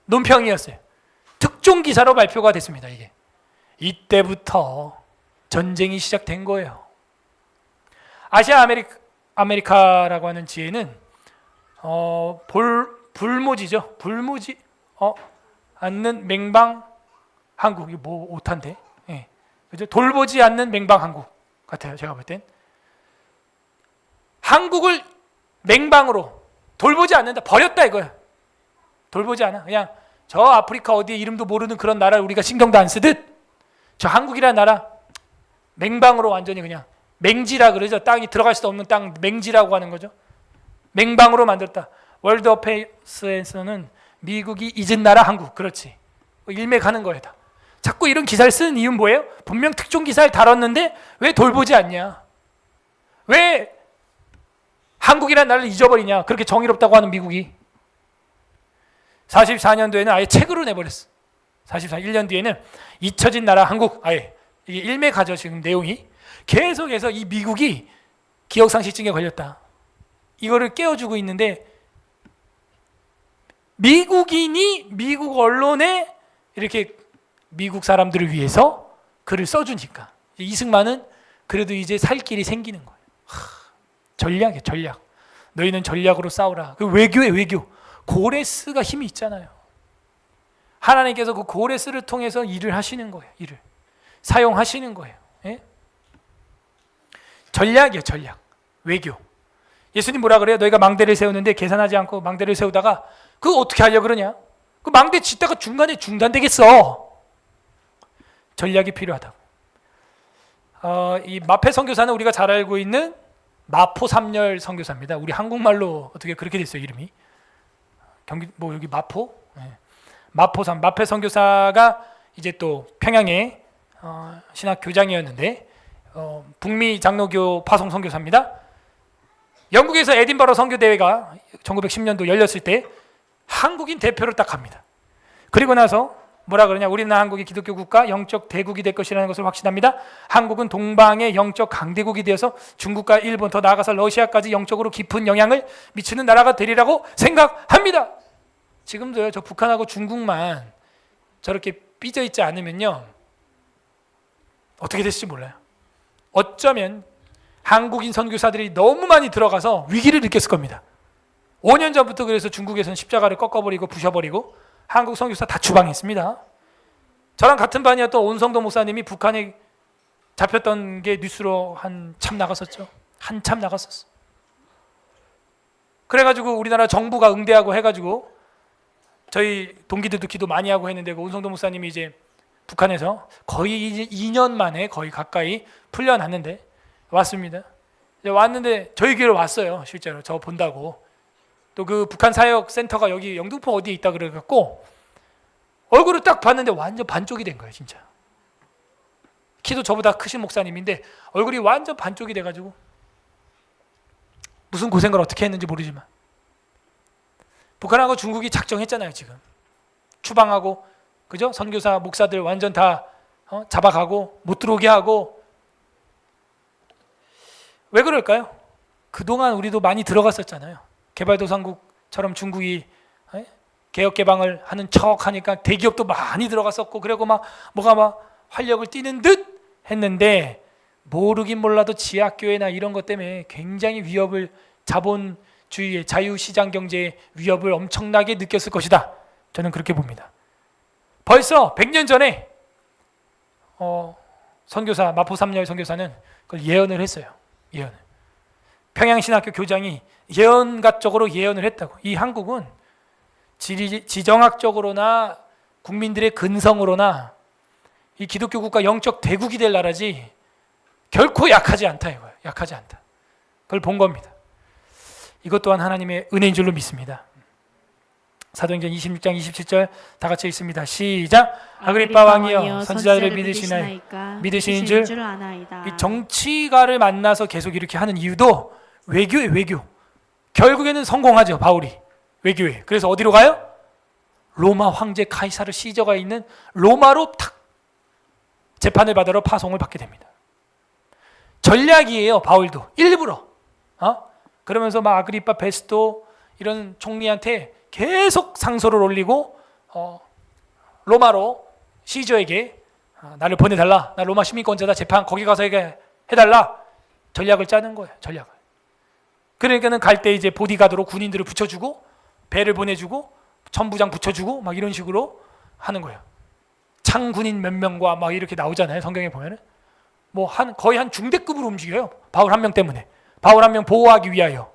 논평이었어요. 특종 기사로 발표가 됐습니다. 이게 이때부터 전쟁이 시작된 거예요. 아시아 아메리카라고 하는 지혜는 불모지죠. 불모지 않는 맹방 한국. 이거 뭐 오탄데? 예. 그죠? 돌보지 않는 맹방 한국 같아요. 제가 볼 땐. 한국을 맹방으로 돌보지 않는다. 버렸다 이거야. 돌보지 않아. 그냥 저 아프리카 어디에 이름도 모르는 그런 나라를 우리가 신경도 안 쓰듯 저 한국이라는 나라 맹방으로 완전히 그냥 맹지라 그러죠. 땅이 들어갈 수 없는 땅 맹지라고 하는 거죠. 맹방으로 만들었다. 월드 어페이스에서는 미국이 잊은 나라 한국. 그렇지. 일맥하는 거예요. 다. 자꾸 이런 기사를 쓰는 이유는 뭐예요? 분명 특종 기사를 다뤘는데 왜 돌보지 않냐? 왜 한국이라는 나라를 잊어버리냐? 그렇게 정의롭다고 하는 미국이 44년도에는 아예 책으로 내버렸어. 1년 뒤에는 잊혀진 나라 한국, 아예 이게 일맥하죠. 지금 내용이 계속해서 이 미국이 기억상실증에 걸렸다. 이거를 깨워주고 있는데 미국인이 미국 언론에 이렇게 미국 사람들을 위해서 글을 써주니까 이승만은 그래도 이제 살 길이 생기는 거예요. 전략이에요, 전략. 너희는 전략으로 싸우라. 그 외교에 외교. 고레스가 힘이 있잖아요. 하나님께서 그 고레스를 통해서 일을 하시는 거예요. 일을 사용하시는 거예요. 예? 전략이에요, 전략. 외교. 예수님 뭐라 그래요? 너희가 망대를 세우는데 계산하지 않고 망대를 세우다가 그거 어떻게 하려고 그러냐? 그 망대 짓다가 중간에 중단되겠어. 전략이 필요하다고. 이 마페 선교사는 우리가 잘 알고 있는 마포 삼열 선교사입니다. 우리 한국말로 어떻게 그렇게 됐어요, 이름이? 경기 뭐 여기 마포? 네. 마페 선교사가 이제 또 평양에 신학 교장이었는데 북미 장로교 파송 선교사입니다. 영국에서 에딘버러 선교 대회가 1910년도 열렸을 때 한국인 대표로 딱 합니다. 그리고 나서 뭐라 그러냐? 우리는 한국이 기독교 국가 영적 대국이 될 것이라는 것을 확신합니다. 한국은 동방의 영적 강대국이 되어서 중국과 일본 더 나아가서 러시아까지 영적으로 깊은 영향을 미치는 나라가 되리라고 생각합니다. 지금도요, 저 북한하고 중국만 저렇게 삐져 있지 않으면요 어떻게 될지 몰라요. 어쩌면 한국인 선교사들이 너무 많이 들어가서 위기를 느꼈을 겁니다. 5년 전부터 그래서 중국에서는 십자가를 꺾어버리고 부셔버리고 한국 선교사 다 추방했습니다. 저랑 같은 반이었던 온성도 목사님이 북한에 잡혔던 게 뉴스로 한참 나갔었죠. 한참 나갔었어. 그래가지고 우리나라 정부가 응대하고 해가지고 저희 동기들도 기도 많이 하고 했는데 그 온성도 목사님이 이제 북한에서 거의 이제 2년 만에 거의 가까이 풀려났는데 왔습니다. 이제 왔는데 저희 교회로 왔어요. 실제로 저 본다고. 또 그 북한 사역 센터가 여기 영등포 어디에 있다 그래갖고 얼굴을 딱 봤는데 완전 반쪽이 된 거예요, 진짜. 키도 저보다 크신 목사님인데 얼굴이 완전 반쪽이 돼가지고 무슨 고생을 어떻게 했는지 모르지만 북한하고 중국이 작정했잖아요, 지금. 추방하고, 그죠? 선교사, 목사들 완전 다 잡아가고 못 들어오게 하고. 왜 그럴까요? 그동안 우리도 많이 들어갔었잖아요. 개발도상국처럼 중국이 개혁 개방을 하는 척 하니까 대기업도 많이 들어갔었고 그리고 막 뭐가 막 활력을 띠는 듯 했는데 모르긴 몰라도 지하교회나 이런 것 때문에 굉장히 위협을 자본주의의 자유시장 경제의 위협을 엄청나게 느꼈을 것이다. 저는 그렇게 봅니다. 벌써 100년 전에 선교사 마포 삼열 선교사는 그걸 예언을 했어요. 예언을. 평양신학교 교장이 예언가적으로 예언을 했다고. 이 한국은 지정학적으로나 국민들의 근성으로나 이 기독교 국가 영적 대국이 될 나라지 결코 약하지 않다 이거예요. 약하지 않다. 그걸 본 겁니다. 이것 또한 하나님의 은혜인 줄로 믿습니다. 사도행전 26장 27절 다 같이 읽습니다. 시작. 아그리빠 왕이여 선지자들을 믿으시는 줄 아나이다. 이 정치가를 만나서 계속 이렇게 하는 이유도 외교예요. 외교. 결국에는 성공하죠. 바울이 외교에. 그래서 어디로 가요? 로마 황제 카이사르 시저가 있는 로마로 탁 재판을 받으러 파송을 받게 됩니다. 전략이에요. 바울도 일부러 그러면서 막 아그리빠 베스도 이런 총리한테 계속 상소를 올리고 로마로 시저에게 나를 보내달라. 나 로마 시민권자다. 재판 거기 가서 해달라. 전략을 짜는 거예요. 전략을. 그러니까는 갈 때 이제 보디가드로 군인들을 붙여주고 배를 보내주고 천부장 붙여주고 막 이런 식으로 하는 거예요. 창군인 몇 명과 막 이렇게 나오잖아요. 성경에 보면은 뭐 거의 한 중대급으로 움직여요. 바울 한 명 때문에. 바울 한 명 보호하기 위하여.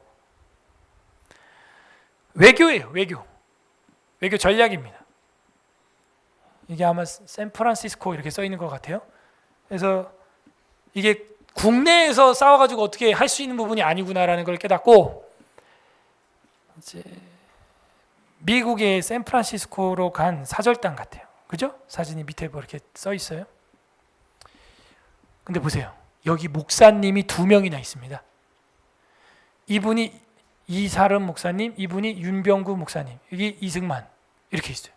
외교예요. 외교 전략입니다. 이게 아마 샌프란시스코 이렇게 써 있는 것 같아요. 그래서 이게 국내에서 싸워가지고 어떻게 할 수 있는 부분이 아니구나라는 걸 깨닫고 이제 미국의 샌프란시스코로 간 사절단 같아요. 그죠? 사진이 밑에 뭐 이렇게 써 있어요. 근데 보세요. 여기 목사님이 2명이나 있습니다. 이분이 이사름 목사님, 이분이 윤병구 목사님, 여기 이승만 이렇게 있어요.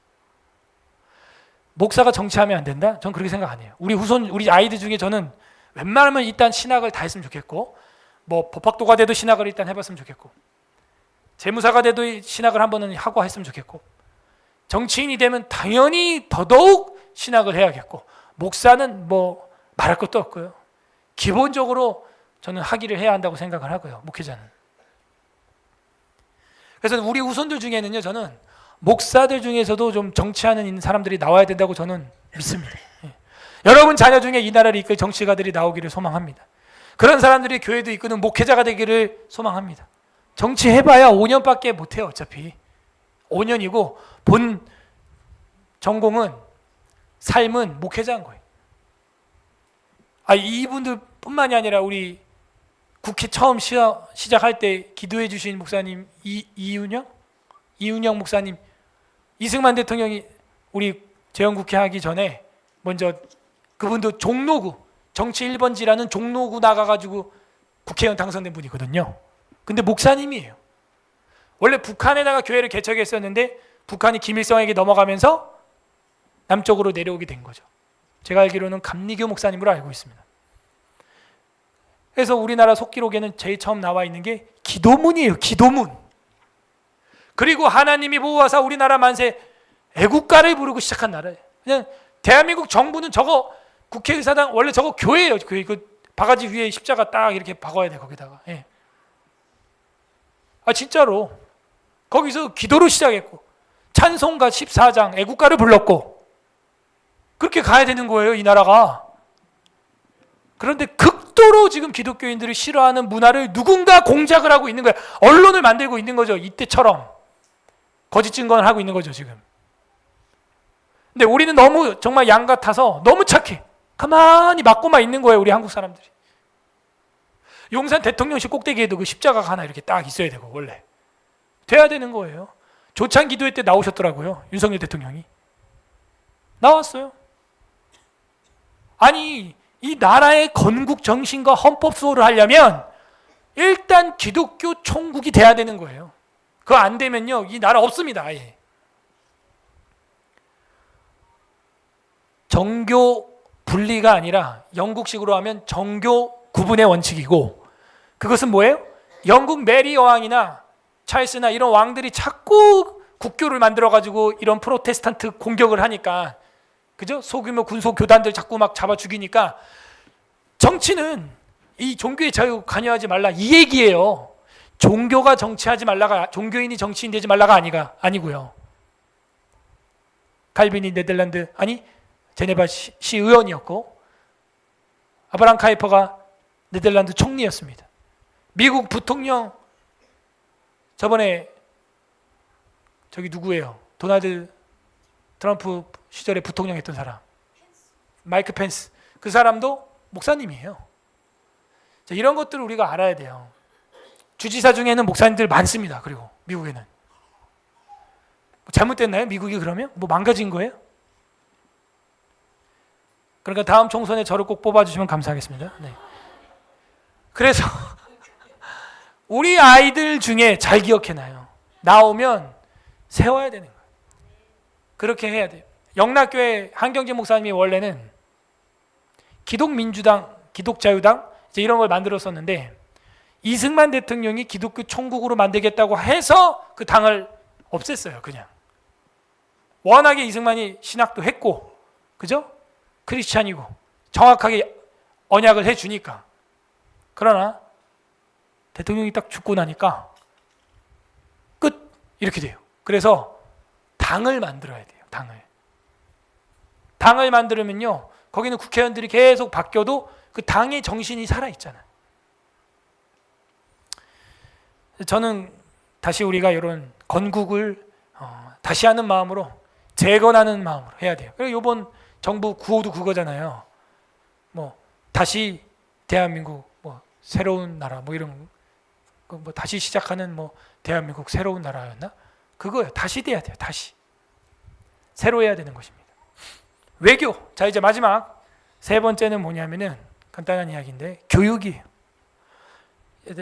목사가 정치하면 안 된다? 전 그렇게 생각 안 해요. 우리 아이들 중에 저는 웬만하면 일단 신학을 다 했으면 좋겠고, 뭐 법학도가 돼도 신학을 일단 해봤으면 좋겠고, 재무사가 돼도 신학을 한 번은 하고 했으면 좋겠고, 정치인이 되면 당연히 더더욱 신학을 해야겠고, 목사는 뭐 말할 것도 없고요. 기본적으로 저는 학위를 해야 한다고 생각을 하고요. 목회자는. 그래서 우리 후손들 중에는요, 저는 목사들 중에서도 좀 정치하는 사람들이 나와야 된다고 저는 믿습니다. 예. 여러분 자녀 중에 이 나라를 이끌 정치가들이 나오기를 소망합니다. 그런 사람들이 교회도 이끄는 목회자가 되기를 소망합니다. 정치해봐야 5년밖에 못해요. 어차피 5년이고 본 전공은 삶은 목회자인 거예요. 이분들 뿐만이 아니라 우리 국회 처음 시작할 때 기도해 주신 목사님 이윤영 목사님, 이승만 대통령이 우리 재헌국회 하기 전에 먼저 그분도 종로구 정치 1번지라는 종로구 나가가지고 국회의원 당선된 분이거든요. 근데 목사님이에요. 원래 북한에다가 교회를 개척했었는데 북한이 김일성에게 넘어가면서 남쪽으로 내려오게 된 거죠. 제가 알기로는 감리교 목사님으로 알고 있습니다. 그래서 우리나라 속기록에는 제일 처음 나와 있는 게 기도문이에요. 기도문. 그리고 하나님이 보호하사 우리나라 만세 애국가를 부르고 시작한 나라예요. 그냥 대한민국 정부는 저거 국회의사당 원래 저거 교회예요. 그 바가지 위에 십자가 딱 이렇게 박아야 돼 거기다가. 예. 진짜로 거기서 기도로 시작했고 찬송가 14장 애국가를 불렀고 그렇게 가야 되는 거예요. 이 나라가. 그런데 극도로 지금 기독교인들이 싫어하는 문화를 누군가 공작을 하고 있는 거예요. 언론을 만들고 있는 거죠. 이때처럼 거짓 증거를 하고 있는 거죠 지금. 근데 우리는 너무 정말 양 같아서 너무 착해. 가만히 맞고만 있는 거예요. 우리 한국 사람들이. 용산 대통령실 꼭대기에도 그 십자가가 하나 이렇게 딱 있어야 되고 원래 돼야 되는 거예요. 조찬 기도회 때 나오셨더라고요. 윤석열 대통령이 나왔어요. 아니 이 나라의 건국 정신과 헌법 수호를 하려면 일단 기독교 총국이 돼야 되는 거예요. 그거 안 되면요 이 나라 없습니다. 아예. 정교 분리가 아니라 영국식으로 하면 정교 구분의 원칙이고, 그것은 뭐예요? 영국 메리 여왕이나 찰스나 이런 왕들이 자꾸 국교를 만들어가지고 이런 프로테스탄트 공격을 하니까, 그죠? 소규모 군소 교단들 자꾸 막 잡아 죽이니까 정치는 이 종교의 자유 관여하지 말라 이 얘기예요. 종교가 정치하지 말라가, 종교인이 정치인 되지 말라가 아니고요. 칼빈이 네덜란드 제네바 시 의원이었고 아브라함 카이퍼가 네덜란드 총리였습니다. 미국 부통령 저번에 저기 누구예요? 도널드 트럼프 시절에 부통령 했던 사람 마이크 펜스, 그 사람도 목사님이에요. 자, 이런 것들을 우리가 알아야 돼요. 주지사 중에는 목사님들 많습니다. 그리고 미국에는 잘못됐나요? 미국이 그러면? 뭐 망가진 거예요? 그러니까 다음 총선에 저를 꼭 뽑아주시면 감사하겠습니다. 네. 그래서 우리 아이들 중에 잘 기억해놔요. 나오면 세워야 되는 거예요. 그렇게 해야 돼요. 영락교회 한경재 목사님이 원래는 기독민주당, 기독자유당 이제 이런 걸 만들었었는데 이승만 대통령이 기독교 총국으로 만들겠다고 해서 그 당을 없앴어요. 그냥 워낙에 이승만이 신학도 했고, 그죠? 크리스찬이고 정확하게 언약을 해주니까. 그러나 대통령이 딱 죽고 나니까 끝 이렇게 돼요. 그래서 당을 만들어야 돼요. 당을 만들면요 거기는 국회의원들이 계속 바뀌어도 그 당의 정신이 살아있잖아요. 저는 다시 우리가 이런 건국을 다시 하는 마음으로, 재건하는 마음으로 해야 돼요. 그리고 이번 정부 구호도 그거잖아요. 뭐 다시 대한민국 뭐 새로운 나라 뭐 이런 뭐 다시 시작하는 뭐 대한민국 새로운 나라였나? 그거예요. 다시 돼야 돼요. 다시 새로 해야 되는 것입니다. 외교. 자, 이제 마지막 세 번째는 뭐냐면은 간단한 이야기인데 교육이에요.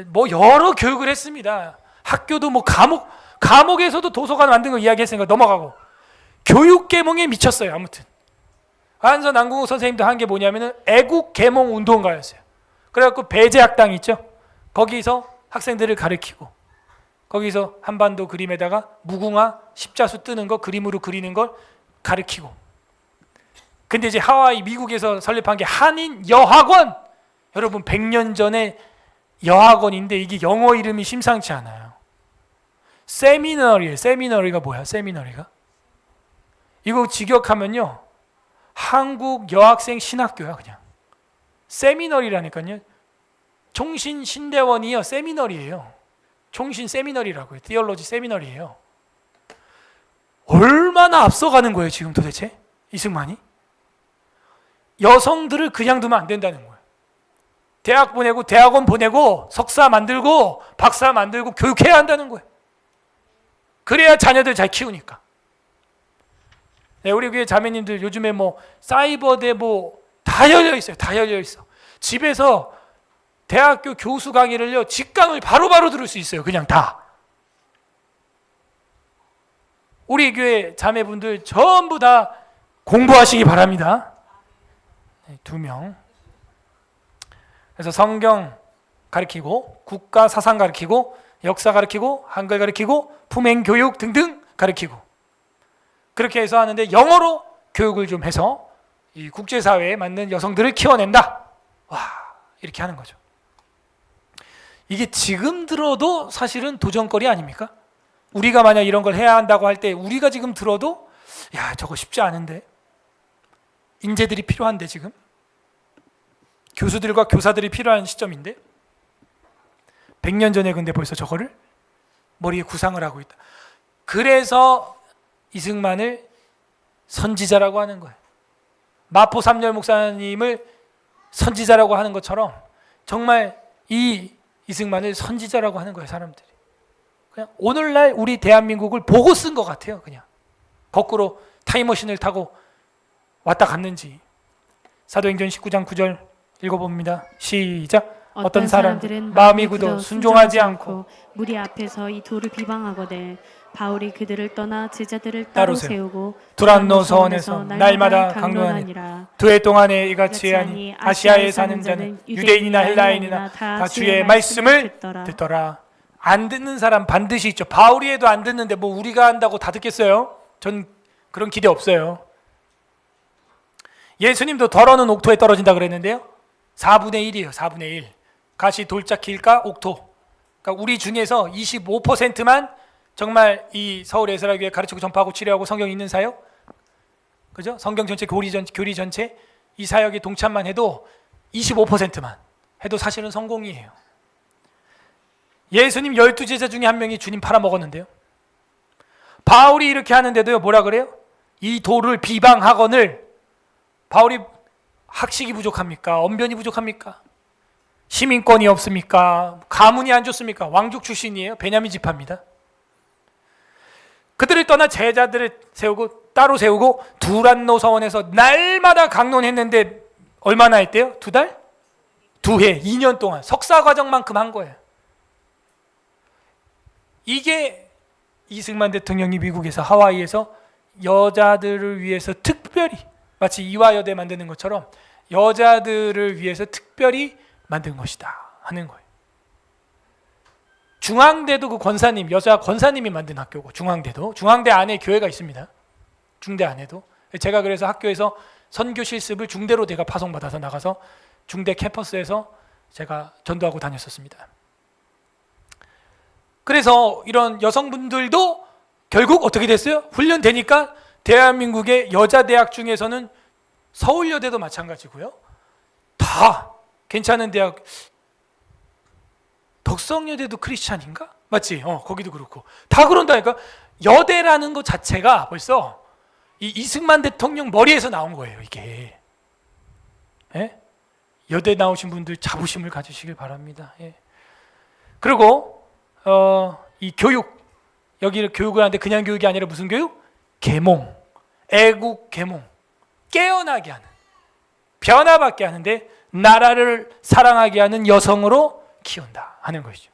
뭐 여러 교육을 했습니다. 학교도 뭐 감옥에서도 도서관 만든 거 이야기했으니까 넘어가고 교육 계몽에 미쳤어요. 아무튼 한선 안국호 선생님도 한 게 뭐냐면은 애국 계몽 운동가였어요. 그래갖고 배제학당 있죠. 거기서 학생들을 가르치고 거기서 한반도 그림에다가 무궁화 십자수 뜨는 거 그림으로 그리는 걸 가르치고. 근데 이제 하와이 미국에서 설립한 게 한인 여학원. 여러분 100년 전에 여학원인데 이게 영어 이름이 심상치 않아요. 세미너리예요. 세미너리가 뭐야? 세미너리가? 이거 직역하면요. 한국 여학생 신학교야 그냥. 세미너리라니까요. 총신 신대원이요. 세미너리예요. 총신 세미너리라고요. 티올로지 세미너리예요. 얼마나 앞서가는 거예요 지금 도대체 이승만이? 여성들을 그냥 두면 안 된다는 거예요. 대학 보내고 대학원 보내고 석사 만들고 박사 만들고 교육해야 한다는 거예요. 그래야 자녀들 잘 키우니까. 네, 우리 교회 자매님들 요즘에 뭐 사이버대 뭐 다 열려 있어요. 다 열려 있어. 집에서 대학교 교수 강의를요 직강을 바로바로 들을 수 있어요. 그냥 다. 우리 교회 자매분들 전부 다 공부하시기 바랍니다. 네, 2명. 그래서 성경 가르치고 국가 사상 가르치고 역사 가르치고 한글 가르치고 품행 교육 등등 가르치고 그렇게 해서 하는데 영어로 교육을 좀 해서 이 국제사회에 맞는 여성들을 키워낸다. 와, 이렇게 하는 거죠. 이게 지금 들어도 사실은 도전거리 아닙니까? 우리가 만약 이런 걸 해야 한다고 할 때 우리가 지금 들어도 야 저거 쉽지 않은데 인재들이 필요한데 지금 교수들과 교사들이 필요한 시점인데 100년 전에 근데 벌써 저거를 머리에 구상을 하고 있다. 그래서 이승만을 선지자라고 하는 거예요. 마포 삼열 목사님을 선지자라고 하는 것처럼 정말 이 이승만을 선지자라고 하는 거예요. 사람들이 그냥 오늘날 우리 대한민국을 보고 쓴 것 같아요. 그냥 거꾸로 타임머신을 타고 왔다 갔는지. 사도행전 19장 9절 읽어봅니다. 시작. 어떤 사람들은 마음이 굳어 순종하지 않고 무리 앞에서 이 돌을 비방하거든 바울이 그들을 떠나 제자들을 따로 세우고 두란노 서원에서 날마다 강론하니라. 두 해 동안에 이같이 하니 아시아에 사는 자는 유대인이나 헬라인이나 다 주의 말씀을 듣더라. 안 듣는 사람 반드시 있죠. 바울이 해도 안 듣는데 뭐 우리가 한다고 다 듣겠어요? 전 그런 기대 없어요. 예수님도 덜어는 옥토에 떨어진다 그랬는데요. 4분의 1이에요. 4분의 1. 가시 돌짝 길가 옥토. 그러니까 우리 중에서 25%만 정말 이 서울 에스라교회 가르치고 전파하고 치료하고 성경 있는 사역, 그죠? 성경 전체 교리 전체 이 사역에 동참만 해도 25%만 해도 사실은 성공이에요. 예수님 12제자 중에 한 명이 주님 팔아먹었는데요. 바울이 이렇게 하는데도요 뭐라 그래요? 이 돌을 비방하거늘. 바울이 학식이 부족합니까? 언변이 부족합니까? 시민권이 없습니까? 가문이 안 좋습니까? 왕족 출신이에요. 베냐민 지파입니다. 그들을 떠나 제자들을 세우고 따로 세우고 두란노 서원에서 날마다 강론했는데 얼마나 했대요? 2달? 2해, 2년 동안 석사 과정만큼 한 거예요. 이게 이승만 대통령이 미국에서 하와이에서 여자들을 위해서 특별히 마치 이화여대 만드는 것처럼 여자들을 위해서 특별히 만든 것이다 하는 거예요. 중앙대도 그 권사님, 여자 권사님이 만든 학교고 중앙대 안에 교회가 있습니다. 중대 안에도. 제가 그래서 학교에서 선교 실습을 중대로 제가 파송받아서 나가서 중대 캠퍼스에서 제가 전도하고 다녔었습니다. 그래서 이런 여성분들도 결국 어떻게 됐어요? 훈련되니까 대한민국의 여자 대학 중에서는 서울여대도 마찬가지고요. 다 괜찮은 대학, 덕성여대도 크리스찬인가? 맞지? 거기도 그렇고 다 그런다니까. 여대라는 것 자체가 벌써 이 이승만 대통령 머리에서 나온 거예요. 이게. 예? 여대 나오신 분들 자부심을 가지시길 바랍니다. 예. 그리고 이 교육, 여기를 교육을 하는데 그냥 교육이 아니라 무슨 교육? 계몽, 애국 계몽. 깨어나게 하는, 변화받게 하는데 나라를 사랑하게 하는 여성으로 키운다 하는 것이죠.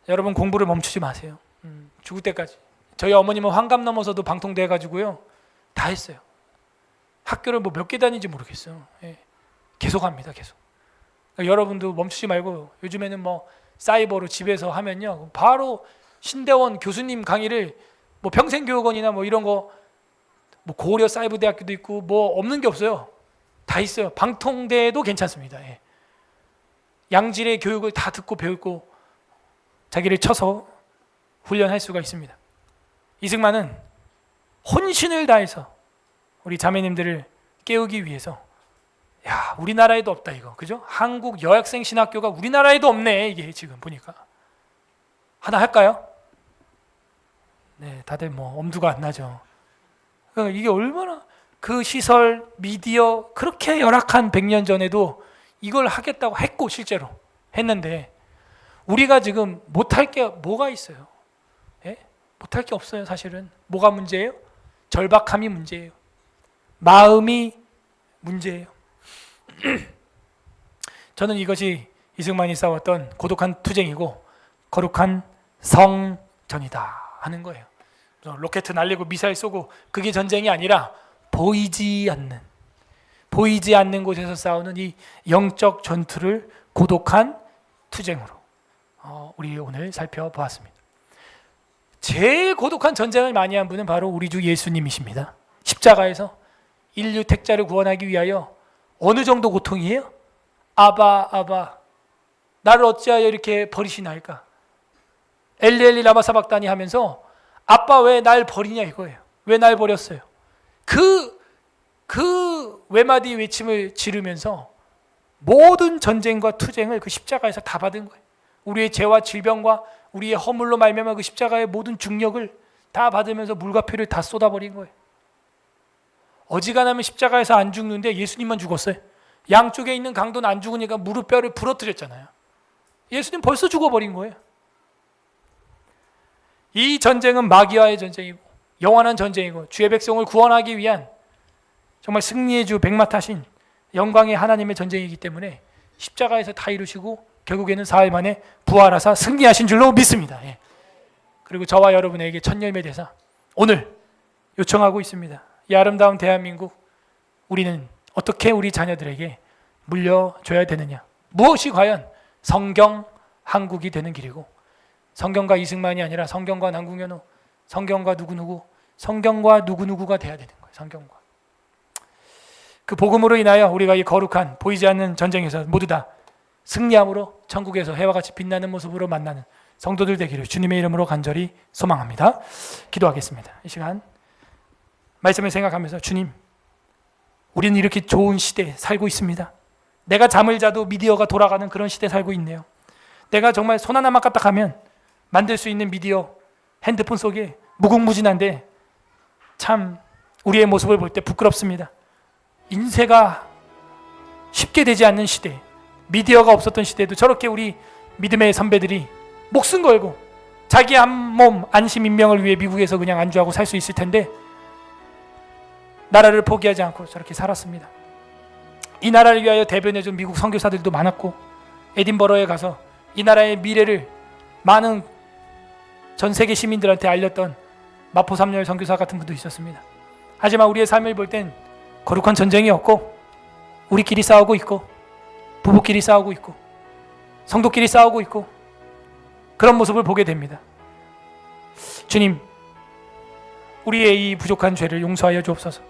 여러분, 공부를 멈추지 마세요. 죽을 때까지. 저희 어머님은 환갑 넘어서도 방통돼 가지고요 다 했어요. 학교를 뭐 몇 개 다니는지 모르겠어요. 예. 계속 합니다. 계속. 그러니까 여러분도 멈추지 말고, 요즘에는 뭐 사이버로 집에서 하면요 바로 신대원 교수님 강의를, 뭐 평생교육원이나 뭐 이런 거, 뭐 고려 사이버대학교도 있고 뭐 없는 게 없어요. 다 있어요. 방통대도 괜찮습니다. 예. 양질의 교육을 다 듣고 배우고 자기를 쳐서 훈련할 수가 있습니다. 이승만은 혼신을 다해서 우리 자매님들을 깨우기 위해서, 야, 우리나라에도 없다 이거, 그죠? 한국 여학생 신학교가 우리나라에도 없네. 이게 지금 보니까 하나 할까요? 네, 다들 뭐 엄두가 안 나죠. 그러니까 이게 얼마나 그 시설, 미디어 그렇게 열악한 100년 전에도 이걸 하겠다고 했고 실제로 했는데, 우리가 지금 못할 게 뭐가 있어요? 예? 못할 게 없어요. 사실은 뭐가 문제예요? 절박함이 문제예요. 마음이 문제예요. 저는 이것이 이승만이 싸웠던 고독한 투쟁이고 거룩한 성전이다 하는 거예요. 로켓 날리고 미사일 쏘고 그게 전쟁이 아니라 보이지 않는 곳에서 싸우는 이 영적 전투를 고독한 투쟁으로 우리 오늘 살펴보았습니다. 제일 고독한 전쟁을 많이 한 분은 바로 우리 주 예수님이십니다. 십자가에서 인류 택자를 구원하기 위하여 어느 정도 고통이에요? 아바 아바 나를 어찌하여 이렇게 버리시나이까, 엘리 라마 사박다니 하면서 아빠 왜 날 버리냐 이거예요. 왜 날 버렸어요? 그 외마디 외침을 지르면서 모든 전쟁과 투쟁을 그 십자가에서 다 받은 거예요. 우리의 죄와 질병과 우리의 허물로 말미암아 그 십자가의 모든 중력을 다 받으면서 물과 피를 다 쏟아버린 거예요. 어지간하면 십자가에서 안 죽는데 예수님만 죽었어요. 양쪽에 있는 강도는 안 죽으니까 무릎뼈를 부러뜨렸잖아요. 예수님 벌써 죽어버린 거예요. 이 전쟁은 마귀와의 전쟁이고 영원한 전쟁이고 주의 백성을 구원하기 위한 정말 승리의 주 백마타신 영광의 하나님의 전쟁이기 때문에 십자가에서 다 이루시고 결국에는 사흘 만에 부활하사 승리하신 줄로 믿습니다. 예. 그리고 저와 여러분에게 천열매 대사 오늘 요청하고 있습니다. 이 아름다운 대한민국, 우리는 어떻게 우리 자녀들에게 물려줘야 되느냐, 무엇이 과연 성경 한국이 되는 길이고, 성경과 이승만이 아니라 성경과 남궁현우, 성경과 누구누구, 성경과 누구누구가 돼야 되는 거예요. 성경과 그 복음으로 인하여 우리가 이 거룩한 보이지 않는 전쟁에서 모두 다 승리함으로 천국에서 해와 같이 빛나는 모습으로 만나는 성도들 되기를 주님의 이름으로 간절히 소망합니다. 기도하겠습니다. 이 시간 말씀을 생각하면서, 주님, 우리는 이렇게 좋은 시대에 살고 있습니다. 내가 잠을 자도 미디어가 돌아가는 그런 시대에 살고 있네요. 내가 정말 손 하나만 까딱하면 만들 수 있는 미디어 핸드폰 속에 무궁무진한데 참 우리의 모습을 볼 때 부끄럽습니다. 인쇄가 쉽게 되지 않는 시대, 미디어가 없었던 시대에도 저렇게 우리 믿음의 선배들이 목숨 걸고 자기 한 몸 안심 인명을 위해 미국에서 그냥 안주하고 살 수 있을 텐데 나라를 포기하지 않고 저렇게 살았습니다. 이 나라를 위하여 대변해준 미국 선교사들도 많았고, 에딘버러에 가서 이 나라의 미래를 많은 전 세계 시민들한테 알렸던 마포 삼열 선교사 같은 분도 있었습니다. 하지만 우리의 삶을 볼 땐 거룩한 전쟁이 없고, 우리끼리 싸우고 있고, 부부끼리 싸우고 있고, 성도끼리 싸우고 있고, 그런 모습을 보게 됩니다. 주님, 우리의 이 부족한 죄를 용서하여 주옵소서.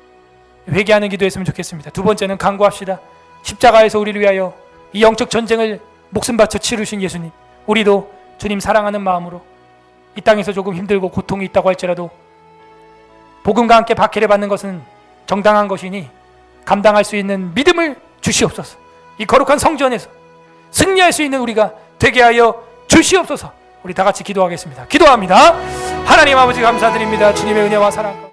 회개하는 기도했으면 좋겠습니다. 두 번째는 간구합시다. 십자가에서 우리를 위하여 이 영적 전쟁을 목숨 바쳐 치르신 예수님, 우리도 주님 사랑하는 마음으로 이 땅에서 조금 힘들고 고통이 있다고 할지라도 복음과 함께 박해를 받는 것은 정당한 것이니 감당할 수 있는 믿음을 주시옵소서. 이 거룩한 성전에서 승리할 수 있는 우리가 되게 하여 주시옵소서. 우리 다 같이 기도하겠습니다. 기도합니다. 하나님 아버지 감사드립니다. 주님의 은혜와 사랑